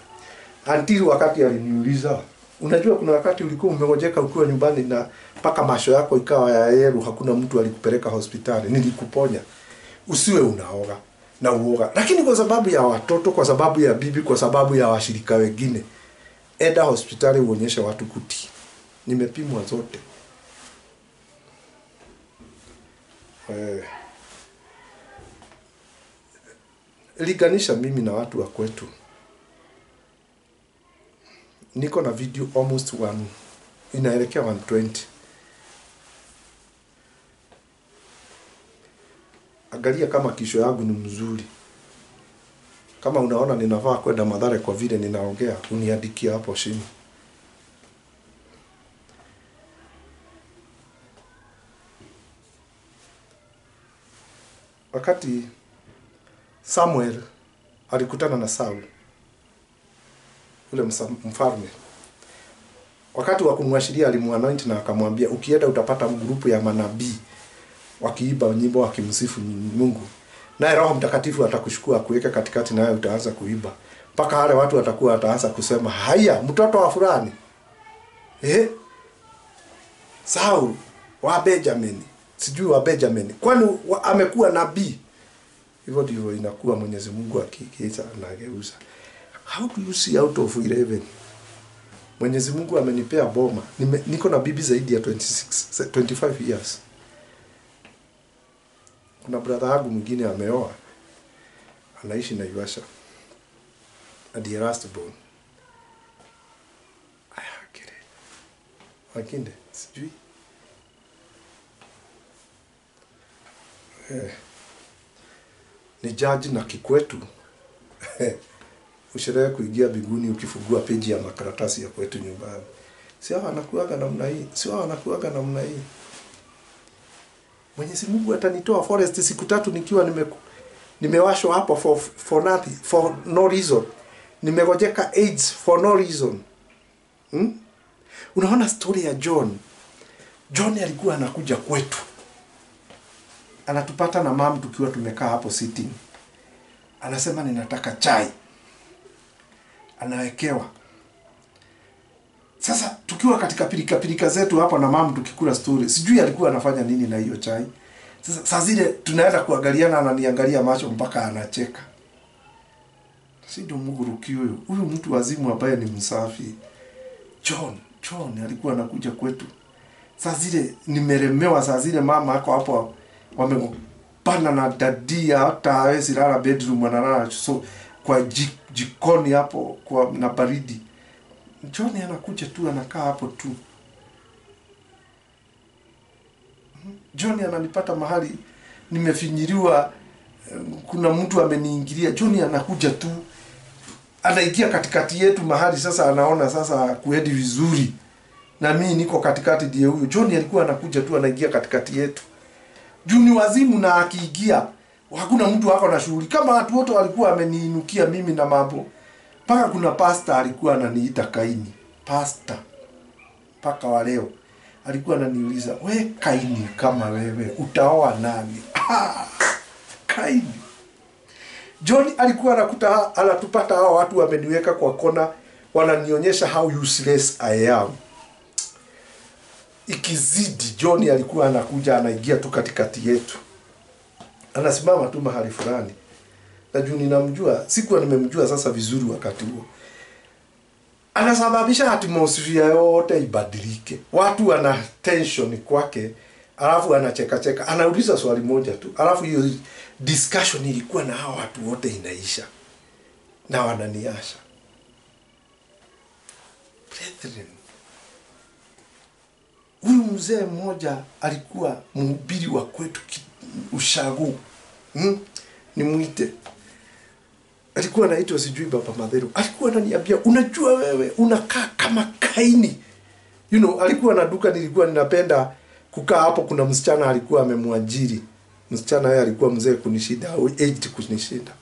S1: Until wakati aliniuliza, unajua kuna wakati ulikuwa umegojeka ukiwa nyumbani na paka macho yako ikawa ya yellow, hakuna mtu alikupeleka hospitali. Nilikuponya. Usiwe unaoga na uoga. Lakini kwa sababu ya watoto, kwa sababu ya bibi, kwa sababu ya washirika wengine, enda hospitali uonyeshe watu kuti. Nimepimwa zote. Liganisha mimi na watu wa kwetu. Niko na video almost inaelekea 120. Angalia kama kisho yangu ni mzuri. Kama unaona ninafaa kwenda Mathare kwa vile ninaongea, uniandikia hapo chini. Wakati Samuel alikutana na Saul, ule mfalme. Wakati wa kumwashiria alimuanoint na akamwambia ukienda utapata grupu ya manabii wakiimba nyimbo wakimsifu Mungu. Naye Roho Mtakatifu atakuchukua kuweka katikati naye utaanza kuimba. Mpaka wale watu wataanza kusema, "Haya, mtoto wa fulani." Saul wa Benjamin. Sijui wa Benjamin. Kwani amekuwa nabii? Hivyo ndivyo inakuwa Mwenyezi Mungu akikiita na ageuza. How do you see out of 11? Mwenyezi Mungu amenipea boma. Niko na bibi zaidi ya 25 years. Kuna brother yangu mwingine ameoa. Anaishi na Naivasha. Adi Erastborn. Kile. Wakinde, sijui. Ni judge na Kikwetu. Usherehe kuingia biguni ukifungua peji ya makaratasi ya kwetu nyumbani. Sio wanakuaga namna hii. Mwenyezi Mungu atanitoa forest siku 3 nikiwa nimewashwa hapo for nothing, for no reason. Nimegojeka AIDS for no reason. Unaona story ya John. John alikuwa anakuja kwetu. Anatupata na mama tukiwa tumekaa hapo sitting. Anasema ninataka chai. Anawekewa. Sasa tukiwa katika pilika zetu hapa na mama tukikula story. Sijui alikuwa anafanya nini na hiyo chai. Sasa saa zile tunaenda kuangaliana, ananiangalia macho mpaka anacheka. Si ndo Muguruki huyo. Huyu mtu wazimu ambaye ni msafi. John alikuwa anakuja kwetu. Saa zile nimeremewa, saa zile mama ako hapo wamepana na dadia, hata hawezi lala bedroom, analala so kwa jikoni hapo kwa na baridi. John anakuja tu, anakaa hapo tu. John ananipata mahali nimefinyiriwa, kuna mtu ameniingilia. John anakuja tu, anaingia katikati yetu mahali sasa anaona sasa kuedi vizuri. Na mimi niko katikati ndiye huyo. John alikuwa anakuja tu, anaingia katikati yetu. Juni wazimu na akiingia, hakuna mtu wako na shughuli. Kama watu wote walikuwa ameniinukia mimi na mambo. Paka kuna pastor alikuwa ananiita Kaini. Pastor. Paka wa leo alikuwa ananiuliza, "We Kaini, kama wewe utaoa nani?" Kaini. John alikuwa anatupata hao watu wameniweka kwa kona, wananionyesha how useless I am. Ikizidi, John alikuwa anakuja, anaingia tu katikati yetu. Anasimama tu mahali fulani. Na juu ninamjua, sikuwa nimemjua sasa vizuri wakati huo. Anasababisha atmosphere yote ibadilike. Watu wana tension kwake, alafu anacheka. Anauliza swali moja tu. Alafu hiyo discussion ilikuwa na hao watu wote inaisha. Na wananiasha. Brethren, huyu mzee mmoja alikuwa mhubiri wa kwetu Ushago. Nimuite. Alikuwa anaitwa sijui Baba Madhero. Alikuwa ananiambia, "Unajua wewe unakaa kama Kaini." Alikuwa na duka nilikuwa ninapenda kukaa hapo, kuna msichana alikuwa amemwajiri. Msichana yeye alikuwa mzee kunishinda au 8 kunishinda.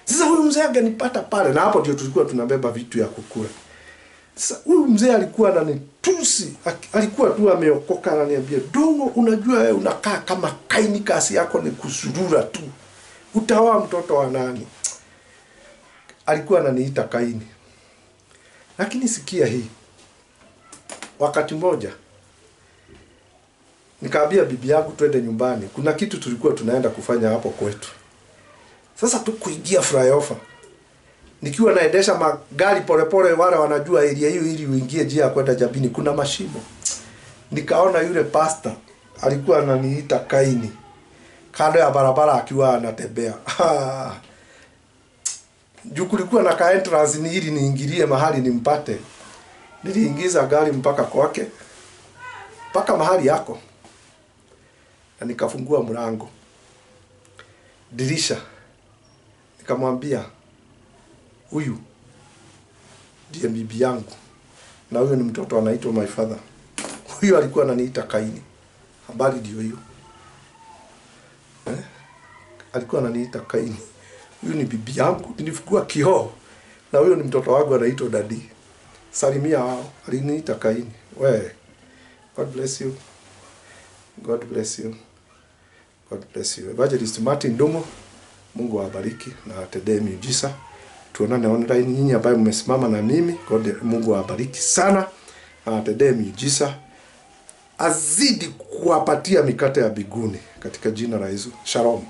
S1: Sasa huyu mzee aganipata pale na hapo ndio tulikuwa tunabeba vitu ya kukula. Sasa huyu mzee alikuwa ananitusi, alikuwa tu ameokoka, ananiambia, "Dongo, unajua wewe unakaa kama Kaini, kasi yako ni kusurura tu. Utaoa mtoto wa nani?" Alikuwa ananiita Kaini. Lakini sikia hii. Wakati mmoja nikaambia bibi yangu twende nyumbani. Kuna kitu tulikuwa tunaenda kufanya hapo kwetu. Sasa tukuingia flyover. Nikiwa naendesha magari polepole, wale wanajua area hiyo ili uingie njia ya kwenda Jabini kuna mashimo. Nikaona yule pastor alikuwa ananiita Kaini kando ya barabara akiwa anatembea. Juu kulikuwa na ka entrance ni ili niingilie mahali nimpate. Niliingiza gari mpaka kwake, mpaka mahali yako. Na nikafungua mlango, dirisha. Nikamwambia, "Huyu ndiye bibi yangu. Na huyo ni mtoto anaitwa my father." Huyu alikuwa ananiita Kaini. Habari ndio hiyo. Alikuwa ananiita Kaini. Huyu ni bibi yangu. Nilifungua kioo. Na huyo ni mtoto wangu anaitwa Daddy. Salimia wao. Aliniita Kaini. We. God bless you. God bless you. God bless you. Evangelist Martin Ndumo, Mungu awabariki na atendee miujiza. Tuonane online, nyinyi ambaye mmesimama na mimi. Mungu awabariki sana na atendee miujiza. Azidi kuwapatia mikate ya mbinguni katika jina la Yesu. Shalom.